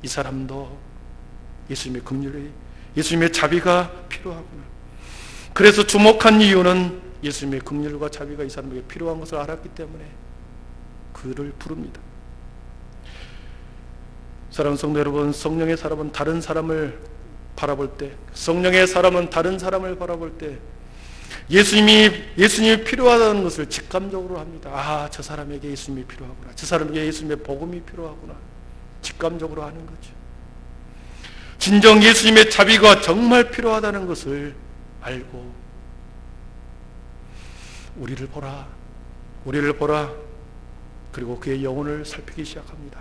이 사람도 예수님의 긍휼이, 예수님의 자비가 필요하구나. 그래서 주목한 이유는 예수님의 긍휼과 자비가 이 사람에게 필요한 것을 알았기 때문에 그를 부릅니다. 사랑하는 성도 여러분, 성령의 사람은 다른 사람을 바라볼 때, 예수님이 필요하다는 것을 직감적으로 합니다. 저 사람에게 예수님이 필요하구나, 저 사람에게 예수님의 복음이 필요하구나, 직감적으로 하는 거죠. 진정 예수님의 자비가 정말 필요하다는 것을 알고 우리를 보라, 그리고 그의 영혼을 살피기 시작합니다.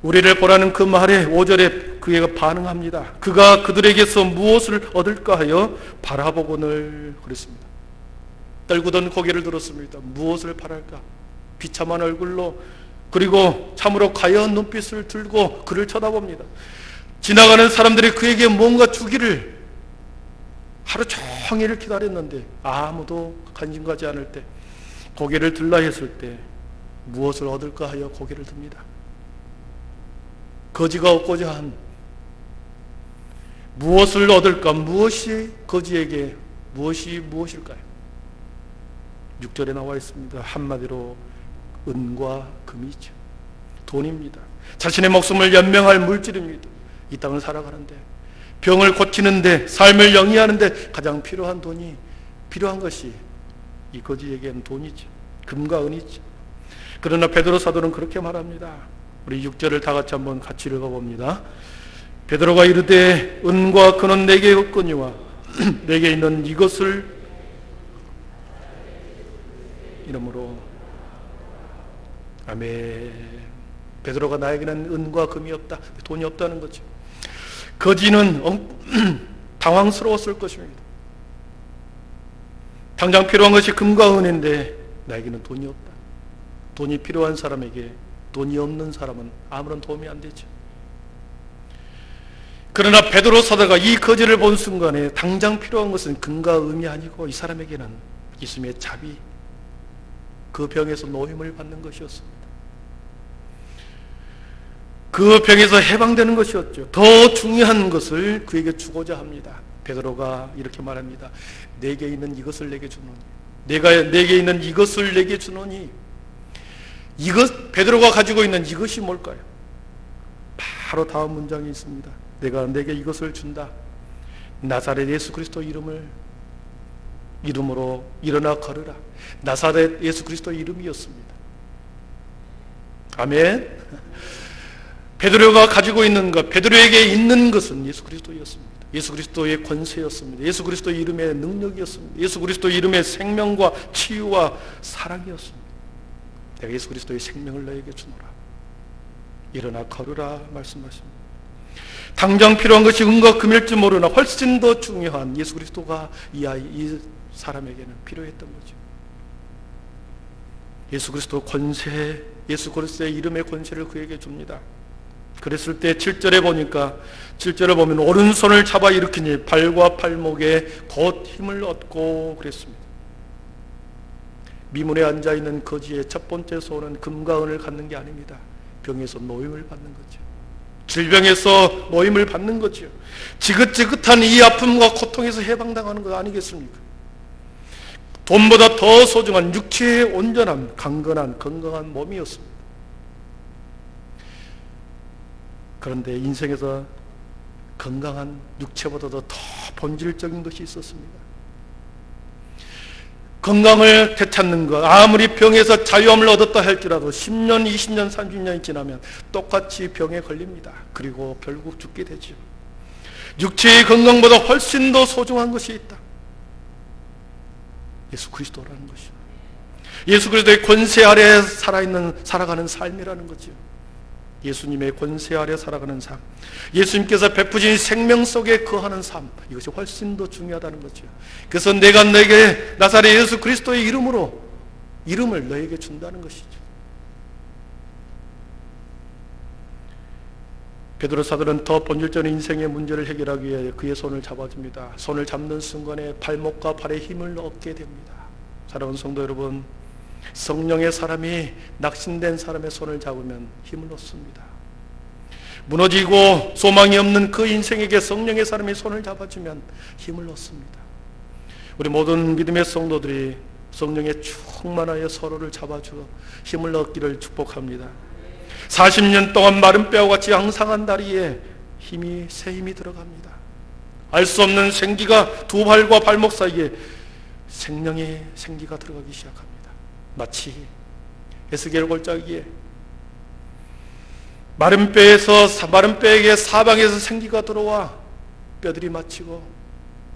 우리를 보라는 그 말에 5절에 그가 반응합니다. 그가 그들에게서 무엇을 얻을까 하여 바라보고는 그랬습니다. 떨구던 고개를 들었습니다. 무엇을 바랄까? 비참한 얼굴로, 그리고 참으로 가여운 눈빛을 들고 그를 쳐다봅니다. 지나가는 사람들이 그에게 뭔가 주기를 하루 종일 기다렸는데 아무도 관심 가지 않을 때, 고개를 들라 했을 때 무엇을 얻을까 하여 고개를 듭니다. 거지가 얻고자 한 무엇을 얻을까? 무엇이 거지에게 무엇일까요? 6절에 나와 있습니다. 한마디로 은과 금이죠. 돈입니다. 자신의 목숨을 연명할 물질입니다. 이 땅을 살아가는데, 병을 고치는데, 삶을 영위하는데 가장 필요한 것이 이 거지에게는 돈이죠. 금과 은이죠. 그러나 베드로 사도는 그렇게 말합니다. 우리 6절을 다 같이 읽어봅니다. 베드로가 이르되 은과 금은 내게 없거니와 내게 있는 이것을 이름으로. 아멘. 베드로가 나에게는 은과 금이 없다, 돈이 없다는 거죠. 거지는 당황스러웠을 것입니다. 당장 필요한 것이 금과 은인데 나에게는 돈이 없다. 돈이 필요한 사람에게 돈이 없는 사람은 아무런 도움이 안 되죠. 그러나 베드로 사도가 이 거지를 본 순간에 당장 필요한 것은 금과 은이 아니고 이 사람에게는 예수님의 자비, 그 병에서 노임을 받는 것이었습니다. 그 병에서 해방되는 것이었죠. 더 중요한 것을 그에게 주고자 합니다. 베드로가 이렇게 말합니다. 내게 있는 이것을 내게 주노니, 내게 있는 이것을 내게 주노니, 베드로가 가지고 있는 이것이 뭘까요? 바로 다음 문장이 있습니다. 내가 내게 이것을 준다. 나사렛 예수 그리스도 이름으로 일어나 걸으라. 나사렛 예수 그리스도 이름이었습니다. 아멘. 베드로가 가지고 있는 것, 베드로에게 있는 것은 예수 그리스도였습니다. 예수 그리스도의 권세였습니다. 예수 그리스도의 이름의 능력이었습니다. 예수 그리스도의 이름의 생명과 치유와 사랑이었습니다. 내가 예수 그리스도의 생명을 너에게 주노라. 일어나 걸으라 말씀하십니다. 당장 필요한 것이 은과 금일지 모르나 훨씬 더 중요한 예수 그리스도가 이 사람에게는 필요했던 거죠. 예수 그리스도 권세, 예수 그리스도의 이름의 권세를 그에게 줍니다. 그랬을 때 7절에 보면 오른손을 잡아 일으키니 발과 팔목에 곧 힘을 얻고 그랬습니다. 미문에 앉아있는 거지의 첫 번째 소원은 금과 은을 갖는 게 아닙니다. 병에서 노임을 받는 거죠. 질병에서 노임을 받는 거죠. 지긋지긋한 이 아픔과 고통에서 해방당하는 거 아니겠습니까? 돈보다 더 소중한 육체의 온전함, 강건한 건강한 몸이었습니다. 그런데 인생에서 건강한 육체보다도 더 본질적인 것이 있었습니다. 건강을 되찾는 것, 아무리 병에서 자유함을 얻었다 할지라도 10년, 20년, 30년이 지나면 똑같이 병에 걸립니다. 그리고 결국 죽게 되죠. 육체의 건강보다 훨씬 더 소중한 것이 있다. 예수 그리스도라는 것이요. 예수 그리스도의 권세 아래 살아가는 삶이라는 거죠. 예수님의 권세 아래 살아가는 삶, 예수님께서 베푸신 생명 속에 거하는 삶, 이것이 훨씬 더 중요하다는 거죠. 그래서 내가 너에게 나사렛 예수 그리스도의 이름을 너에게 준다는 것이죠. 베드로 사도는 더 본질적인 인생의 문제를 해결하기 위해 그의 손을 잡아줍니다. 손을 잡는 순간에 발목과 발에 힘을 얻게 됩니다. 사랑하는 성도 여러분, 성령의 사람이 낙심된 사람의 손을 잡으면 힘을 얻습니다. 무너지고 소망이 없는 그 인생에게 성령의 사람이 손을 잡아주면 힘을 얻습니다. 우리 모든 믿음의 성도들이 성령에 충만하여 서로를 잡아주어 힘을 얻기를 축복합니다. 40년 동안 마른 뼈와 같이 항상한 다리에 새 힘이 들어갑니다. 알 수 없는 생기가 두 발과 발목 사이에 생명의 생기가 들어가기 시작합니다. 마치 에스겔 골짜기에 마른 뼈에게 사방에서 생기가 들어와 뼈들이 맺히고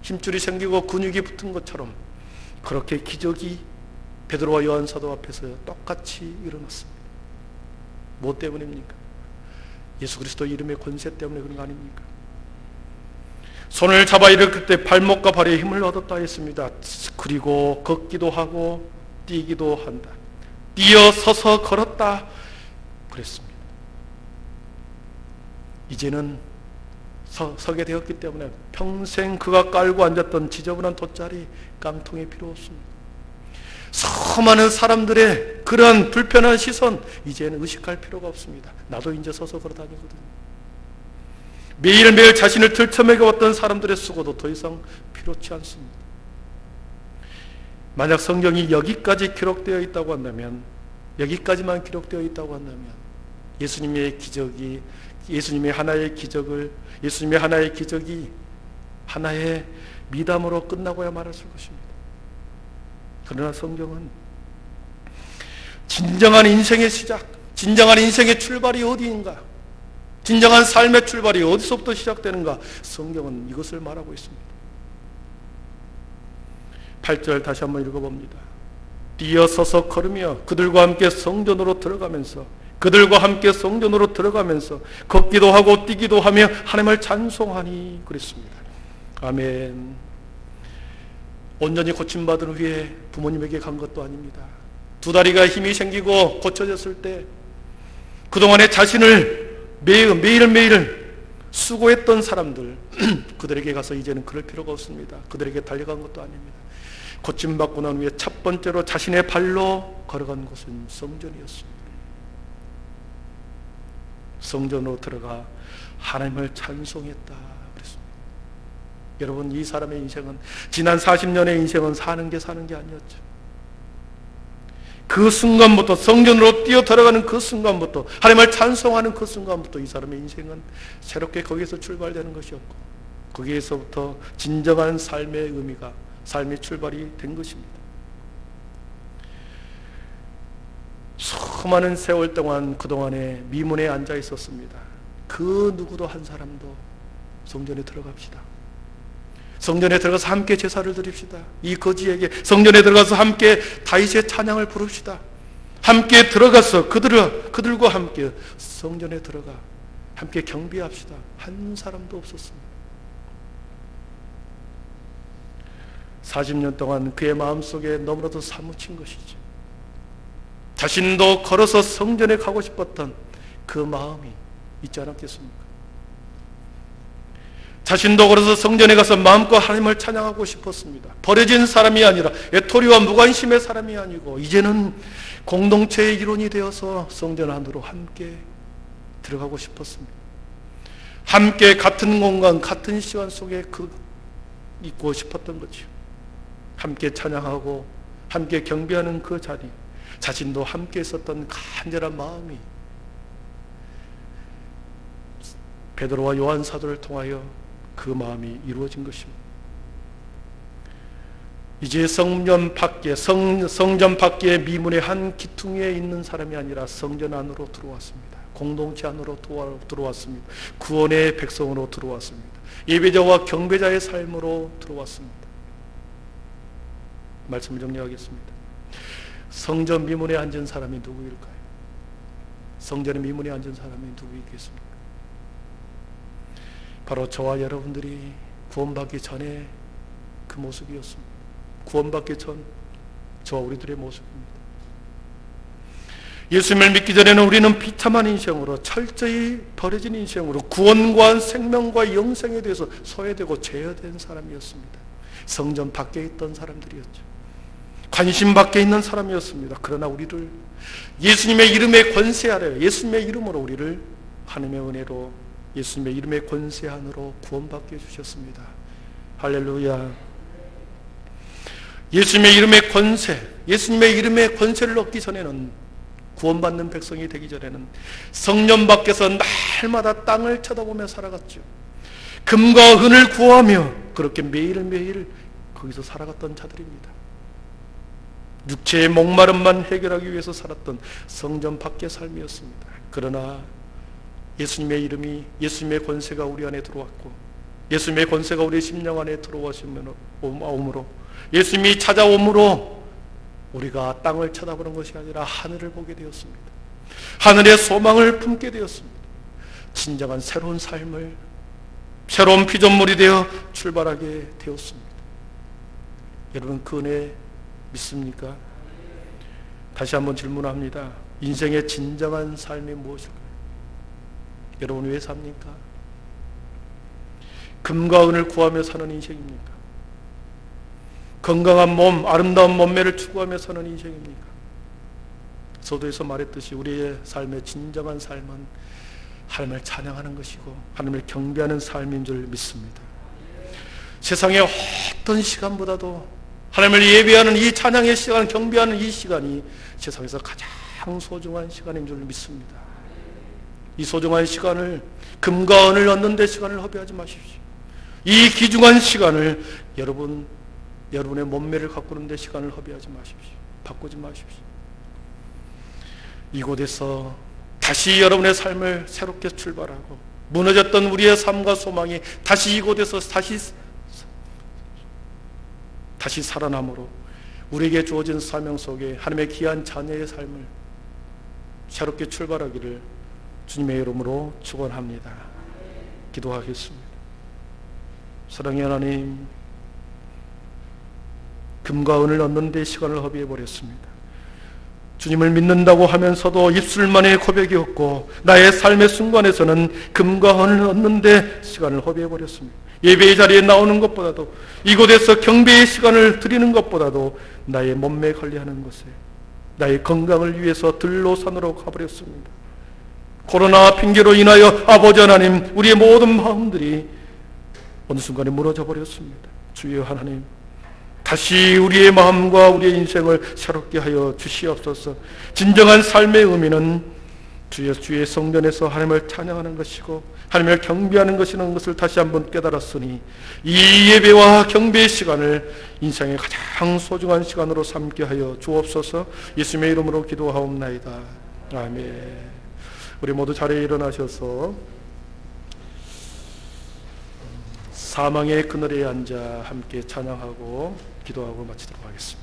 힘줄이 생기고 근육이 붙은 것처럼 그렇게 기적이 베드로와 요한 사도 앞에서 똑같이 일어났습니다. 뭐 때문입니까? 예수 그리스도 이름의 권세 때문에 그런 거 아닙니까? 손을 잡아 일으킬 때 발목과 발에 힘을 얻었다 했습니다. 그리고 걷기도 하고 뛰기도 한다. 뛰어 서서 걸었다 그랬습니다. 이제는 서게 되었기 때문에 평생 그가 깔고 앉았던 지저분한 돗자리, 깡통이 필요 없습니다. 수많은 사람들의 그런 불편한 시선 이제는 의식할 필요가 없습니다. 나도 이제 서서 걸어 다니거든요. 매일매일 자신을 들쳐매겨왔던 사람들의 수고도 더 이상 필요치 않습니다. 만약 성경이 여기까지 기록되어 있다고 한다면, 여기까지만 기록되어 있다고 한다면 예수님의 기적이 하나의 미담으로 끝나고야 말았을 것입니다. 그러나 성경은 진정한 인생의 시작, 진정한 인생의 출발이 어디인가, 진정한 삶의 출발이 어디서부터 시작되는가, 성경은 이것을 말하고 있습니다. 8절 다시 한번 읽어봅니다. 뛰어서서 걸으며 그들과 함께 성전으로 들어가면서 걷기도 하고 뛰기도 하며 하나님을 찬송하니 그랬습니다. 아멘. 온전히 고침받은 후에 부모님에게 간 것도 아닙니다. 두 다리가 힘이 생기고 고쳐졌을 때 그동안에 자신을 매일매일 수고했던 사람들 그들에게 가서 이제는 그럴 필요가 없습니다. 그들에게 달려간 것도 아닙니다. 고침받고 난 후에 첫 번째로 자신의 발로 걸어간 곳은 성전이었습니다. 성전으로 들어가 하나님을 찬송했다 그랬습니다. 여러분, 이 사람의 인생은, 지난 40년의 인생은 사는 게 아니었죠. 그 순간부터, 성전으로 뛰어 들어가는 그 순간부터, 하나님을 찬송하는 그 순간부터 이 사람의 인생은 새롭게 거기에서 출발되는 것이었고, 거기에서부터 진정한 삶의 의미가, 삶의 출발이 된 것입니다. 수많은 세월 동안 그동안에 미문에 앉아 있었습니다. 그 누구도 한 사람도 성전에 들어갑시다. 성전에 들어가서 함께 제사를 드립시다. 이 거지에게 성전에 들어가서 함께 다윗의 찬양을 부릅시다. 함께 들어가서 그들과 함께 성전에 들어가 함께 경배합시다. 한 사람도 없었습니다. 40년 동안 그의 마음속에 너무나도 사무친 것이죠. 자신도 걸어서 성전에 가고 싶었던 그 마음이 있지 않았겠습니까? 자신도 걸어서 성전에 가서 마음껏 하나님을 찬양하고 싶었습니다. 버려진 사람이 아니라 애토리와 무관심의 사람이 아니고 이제는 공동체의 일원이 되어서 성전 안으로 함께 들어가고 싶었습니다. 함께 같은 공간, 같은 시간 속에 있고 싶었던 거죠. 함께 찬양하고 함께 경배하는 그 자리, 자신도 함께 있었던 간절한 마음이 베드로와 요한 사도를 통하여 그 마음이 이루어진 것입니다. 이제 성전 밖에 미문의 한 기퉁에 있는 사람이 아니라 성전 안으로 들어왔습니다. 공동체 안으로 들어왔습니다. 구원의 백성으로 들어왔습니다. 예배자와 경배자의 삶으로 들어왔습니다. 말씀을 정리하겠습니다. 성전 미문에 앉은 사람이 누구일까요? 성전의 미문에 앉은 사람이 누구이겠습니까? 바로 저와 여러분들이 구원받기 전에 그 모습이었습니다. 구원받기 전 저와 우리들의 모습입니다. 예수님을 믿기 전에는 우리는 비참한 인생으로, 철저히 버려진 인생으로 구원과 생명과 영생에 대해서 소외되고 제어된 사람이었습니다. 성전 밖에 있던 사람들이었죠. 관심 밖에 있는 사람이었습니다. 그러나 우리를 예수님의 이름의 권세 아래, 예수님의 이름으로 우리를 하나님의 은혜로, 예수님의 이름의 권세 안으로 구원받게 해주셨습니다. 할렐루야. 예수님의 이름의 권세, 예수님의 이름의 권세를 얻기 전에는, 구원받는 백성이 되기 전에는 성전 밖에서 날마다 땅을 쳐다보며 살아갔죠. 금과 은을 구하며 그렇게 매일매일 거기서 살아갔던 자들입니다. 육체의 목마름만 해결하기 위해서 살았던 성전 밖의 삶이었습니다. 그러나 예수님의 이름이, 예수님의 권세가 우리 안에 들어왔고, 예수님의 권세가 우리 심령 안에 들어오므로, 예수님이 찾아오므로 우리가 땅을 쳐다보는 것이 아니라 하늘을 보게 되었습니다. 하늘의 소망을 품게 되었습니다. 진정한 새로운 삶을, 새로운 피조물이 되어 출발하게 되었습니다. 여러분, 그 은혜 믿습니까? 다시 한번 질문합니다. 인생의 진정한 삶이 무엇일까요? 여러분, 왜 삽니까? 금과 은을 구하며 사는 인생입니까? 건강한 몸, 아름다운 몸매를 추구하며 사는 인생입니까? 서두에서 말했듯이 우리의 삶의 진정한 삶은 하나님을 찬양하는 것이고 하나님을 경배하는 삶인 줄 믿습니다. 세상의 어떤 시간보다도 하나님을 예배하는 이 찬양의 시간, 경배하는 이 시간이 세상에서 가장 소중한 시간인 줄 믿습니다. 이 소중한 시간을, 금과 은을 얻는 데 시간을 허비하지 마십시오. 이 귀중한 시간을 여러분의 몸매를 가꾸는 데 시간을 허비하지 마십시오. 바꾸지 마십시오. 이곳에서 다시 여러분의 삶을 새롭게 출발하고, 무너졌던 우리의 삶과 소망이 다시 이곳에서 다시 살아남으로 우리에게 주어진 사명 속에 하나님의 귀한 자녀의 삶을 새롭게 출발하기를 주님의 이름으로 축원합니다. 기도하겠습니다. 사랑의 하나님, 금과 은을 얻는 데 시간을 허비해버렸습니다. 주님을 믿는다고 하면서도 입술만의 고백이었고 나의 삶의 순간에서는 금과 은을 얻는 데 시간을 허비해버렸습니다. 예배의 자리에 나오는 것보다도, 이곳에서 경배의 시간을 드리는 것보다도 나의 몸매 관리하는 것에, 나의 건강을 위해서 들로 산으로 가버렸습니다. 코로나 핑계로 인하여 아버지 하나님, 우리의 모든 마음들이 어느 순간에 무너져 버렸습니다. 주여 하나님, 다시 우리의 마음과 우리의 인생을 새롭게 하여 주시옵소서. 진정한 삶의 의미는 주의 성전에서 하나님을 찬양하는 것이고 하나님을 경배하는 것이라는 것을 다시 한번 깨달았으니 이 예배와 경배의 시간을 인생의 가장 소중한 시간으로 삼게 하여 주옵소서. 예수님의 이름으로 기도하옵나이다. 아멘. 우리 모두 자리에 일어나셔서 사망의 그늘에 앉아 함께 찬양하고 기도하고 마치도록 하겠습니다.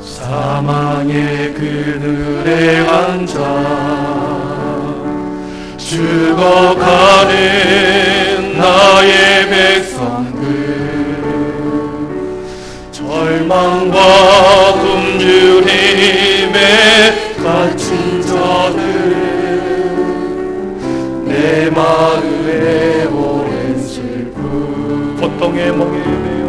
사망의 그늘에 앉아 죽어가는 나의 백성들, 절망과 굶주림에 갇힌 자들, 내 마음에 오랜 슬픔, 고통의 멍에 헤매여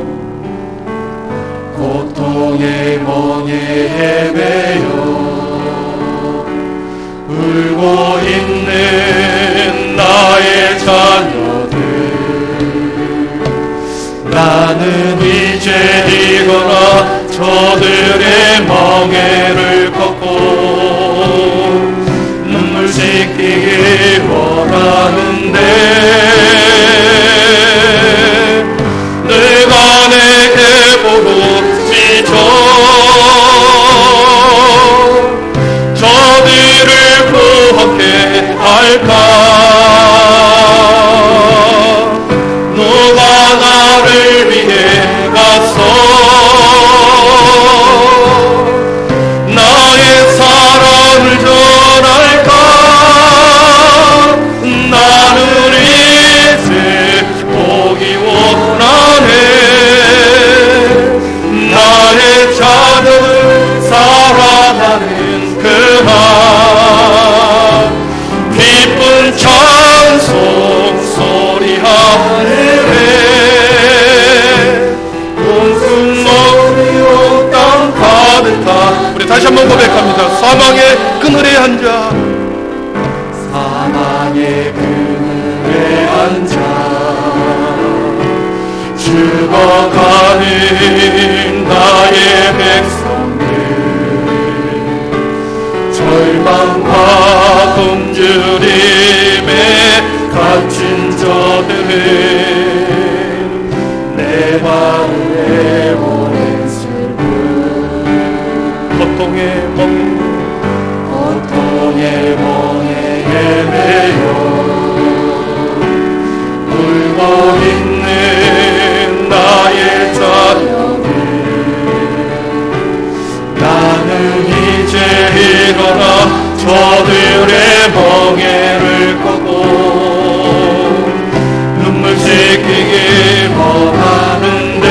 고통의 멍에 헤매여 울고 있는 나의 자녀들, 나는 이제 일어나 저들의 멍에를 걷고 눈물 씻기길 원하는데, 내가 내게 부르짖어 저들을 구원케 할까? 누가 나를 위해 가서 나의 사랑을 전할까? 나는 이제 보기 원하네. 나의 자녀를 사랑하는 그날 기쁜 찬송 소리 하늘에 웃음소리로 땅 가득한, 우리 다시 한번 고백합니다. 사망의 그늘에 앉아 사망의 그늘에 앉아 죽어가는 나의 백성들, 절망과 굶주림에 갇힌 저들은 내 마음에 오랜 슬픔, 고통의 멍에 헤매여 울고 있는 나의 자녀들, 나는 이제 일어나 저들의 멍에를 걷고 눈물 씻기길 원하는데,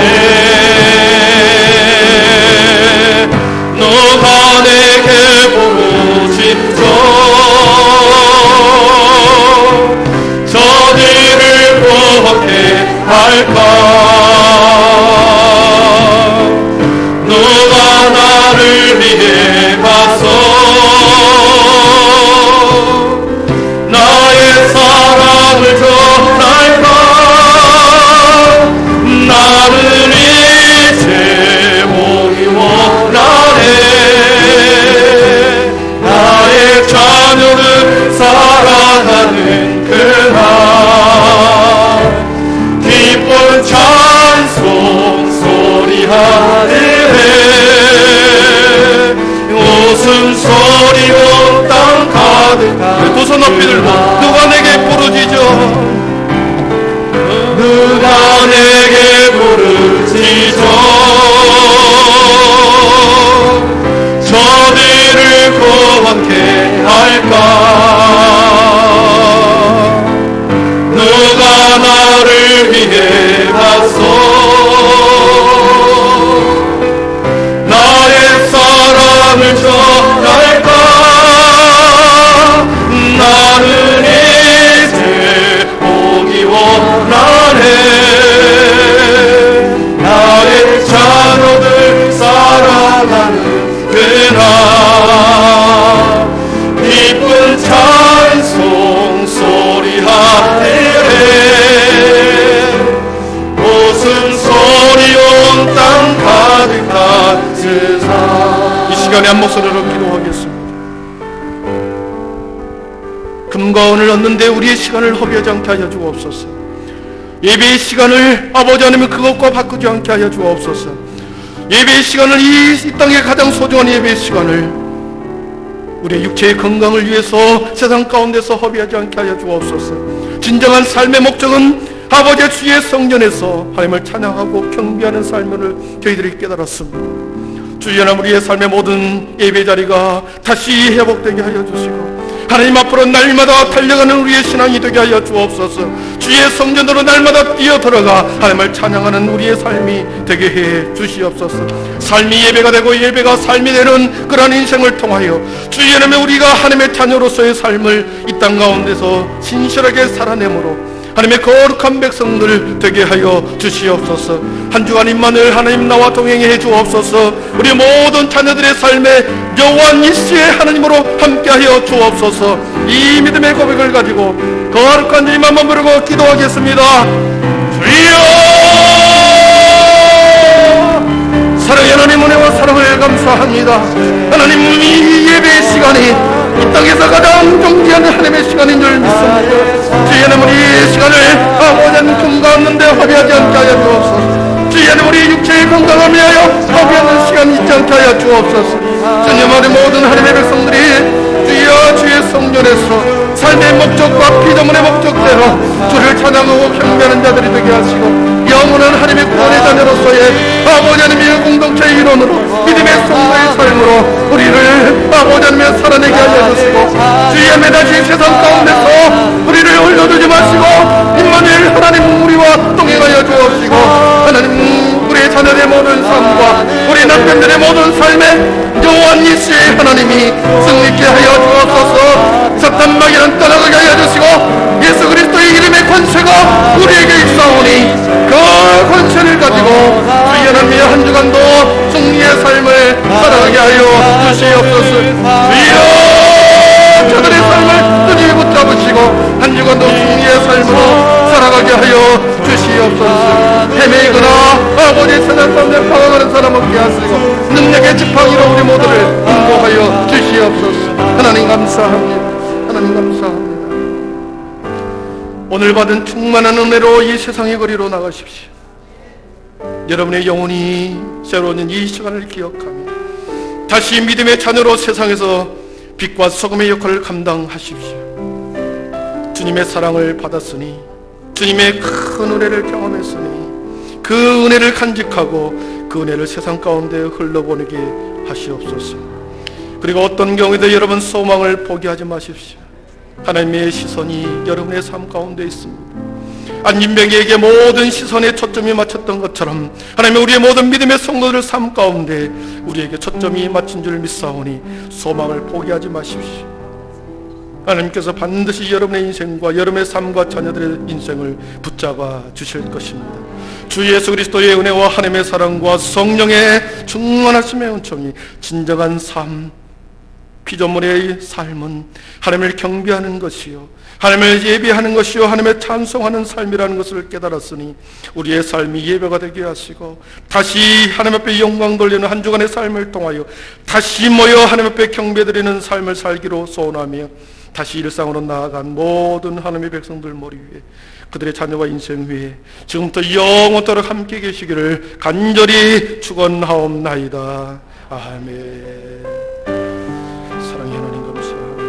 너가 내게 부르짖어 저들을 구원케 할까? 누가 나를 위해 가서 나의 사랑을 전할까? 나는 이제 보기 원하네. 나의 자녀를 사랑하는 그날 기쁜 찬송 하리라. 기쁜 찬송 소리 하리래. 웃음소리 온 땅 가득한 세상. 이 시간에 한 목소리로 기도하겠습니다. 금과 은을 얻는데 우리의 시간을 허비하지 않게 하여 주옵소서. 예배의 시간을 아버지 하나님 그것과 바꾸지 않게 하여 주옵소서. 예배의 시간을 이 땅의 가장 소중한 예배의 시간을 우리의 육체의 건강을 위해서 세상 가운데서 허비하지 않게 하여 주옵소서. 진정한 삶의 목적은 아버지의 주의 성전에서 하나님을 찬양하고 경배하는 삶을 저희들이 깨달았습니다. 주의 하나님, 우리의 삶의 모든 예배 자리가 다시 회복되게 하여 주시고 하나님 앞으로 날마다 달려가는 우리의 신앙이 되게 하여 주옵소서. 주의 성전으로 날마다 뛰어들어가 하나님을 찬양하는 우리의 삶이 되게 해 주시옵소서. 삶이 예배가 되고 예배가 삶이 되는 그런 인생을 통하여 주의 이름에 우리가 하나님의 자녀로서의 삶을 이 땅 가운데서 신실하게 살아내므로 하나님의 거룩한 백성들 되게 하여 주시옵소서. 한 주간 임만을 하나님 나와 동행해 주옵소서. 우리 모든 자녀들의 삶에 여호와 니시의 하나님으로 함께하여 주옵소서. 이 믿음의 고백을 가지고 거룩한 주님 한번 부르고 기도하겠습니다. 주여, 사랑의 하나님 은혜와 사랑을 감사합니다. 하나님, 이 예배의 시간이 이 땅에서 가장 존귀한 하나님의 시간인 줄 믿습니다. 주의 하나님, 우리 시간을 아버지는 금과 없는데 허비하지 않게 하여 주옵소서. 주의 하나님, 우리 육체의 건강을 위하여 허비하는 시간이 있지 않게 하여 주옵소서. 주님, 우리 모든 하나님의 백성들이 주여 주의 성전에서 삶의 목적과 피조물의 목적대로 주를 찬양하고 경배하는 자들이 되게 하시고 영원한 하나님의 구원의 자녀로서의 아버지 하나님의 공동체의 일원으로 믿음의 성도의 삶으로 우리를 아버지 하나님의 살아내게 하여 주시고 주의 매다신 세상 가운데서 우리를 올려두지 마시고 임마누엘 하나님 우리와 동행하여 주옵시고 하나님, 우리의 자녀들의 모든 삶과 우리 남편들의 모든 삶에 여호와 니시의 하나님이 승리케 하여 주옵소서. 사탄 마귀는 떠나가게 하여 주시고 예수 그리스도의 이름의 권세가 우리에게 있사오니 그 권세를 가지고 주의 하나님의 한 주간도 승리의 삶을 살아가게 하여 주시옵소서. 주여, 저들의 삶을 주님이 붙잡으시고 한 주간도 승리의 삶으로 살아가게 하여 주시옵소서. 헤매거나 아버지의 세상 가운데 방황하는 사람 없게 하시고 능력의 지팡이로 우리 모두를 인도하여 주시옵소서. 하나님 감사합니다. 하나님 감사합니다. 오늘 받은 충만한 은혜로 이 세상의 거리로 나가십시오. 여러분의 영혼이 새로워진 이 시간을 기억하며 다시 믿음의 자녀로 세상에서 빛과 소금의 역할을 감당하십시오. 주님의 사랑을 받았으니, 주님의 큰 은혜를 경험했으니 그 은혜를 간직하고 그 은혜를 세상 가운데 흘러보내게 하시옵소서. 그리고 어떤 경우에도 여러분 소망을 포기하지 마십시오. 하나님의 시선이 여러분의 삶 가운데 있습니다. 안진병에게 모든 시선에 초점이 맞췄던 것처럼 하나님의 우리의 모든 믿음의 성도들 삶 가운데 우리에게 초점이 맞춘 줄 믿사오니 소망을 포기하지 마십시오. 하나님께서 반드시 여러분의 인생과 여러분의 삶과 자녀들의 인생을 붙잡아 주실 것입니다. 주 예수 그리스도의 은혜와 하나님의 사랑과 성령의 충만하심의 은총이 진정한 삶, 피조물의 삶은 하나님을 경배하는 것이요 하나님을 예배하는 것이요 하나님을 찬송하는 삶이라는 것을 깨달았으니 우리의 삶이 예배가 되게 하시고 다시 하나님 앞에 영광 돌리는 한 주간의 삶을 통하여 다시 모여 하나님 앞에 경배드리는 삶을 살기로 소원하며 다시 일상으로 나아간 모든 하나님의 백성들 머리 위에 그들의 자녀와 인생 위에 지금부터 영원토록 함께 계시기를 간절히 축원하옵나이다. 아멘. 사랑의 하나님 감사합니다.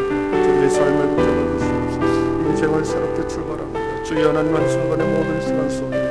우리의 삶을 붙잡아 주시옵소서. 인생을 새롭게 출발합니다. 주의 하나님 한 순간의 모든 시간 속에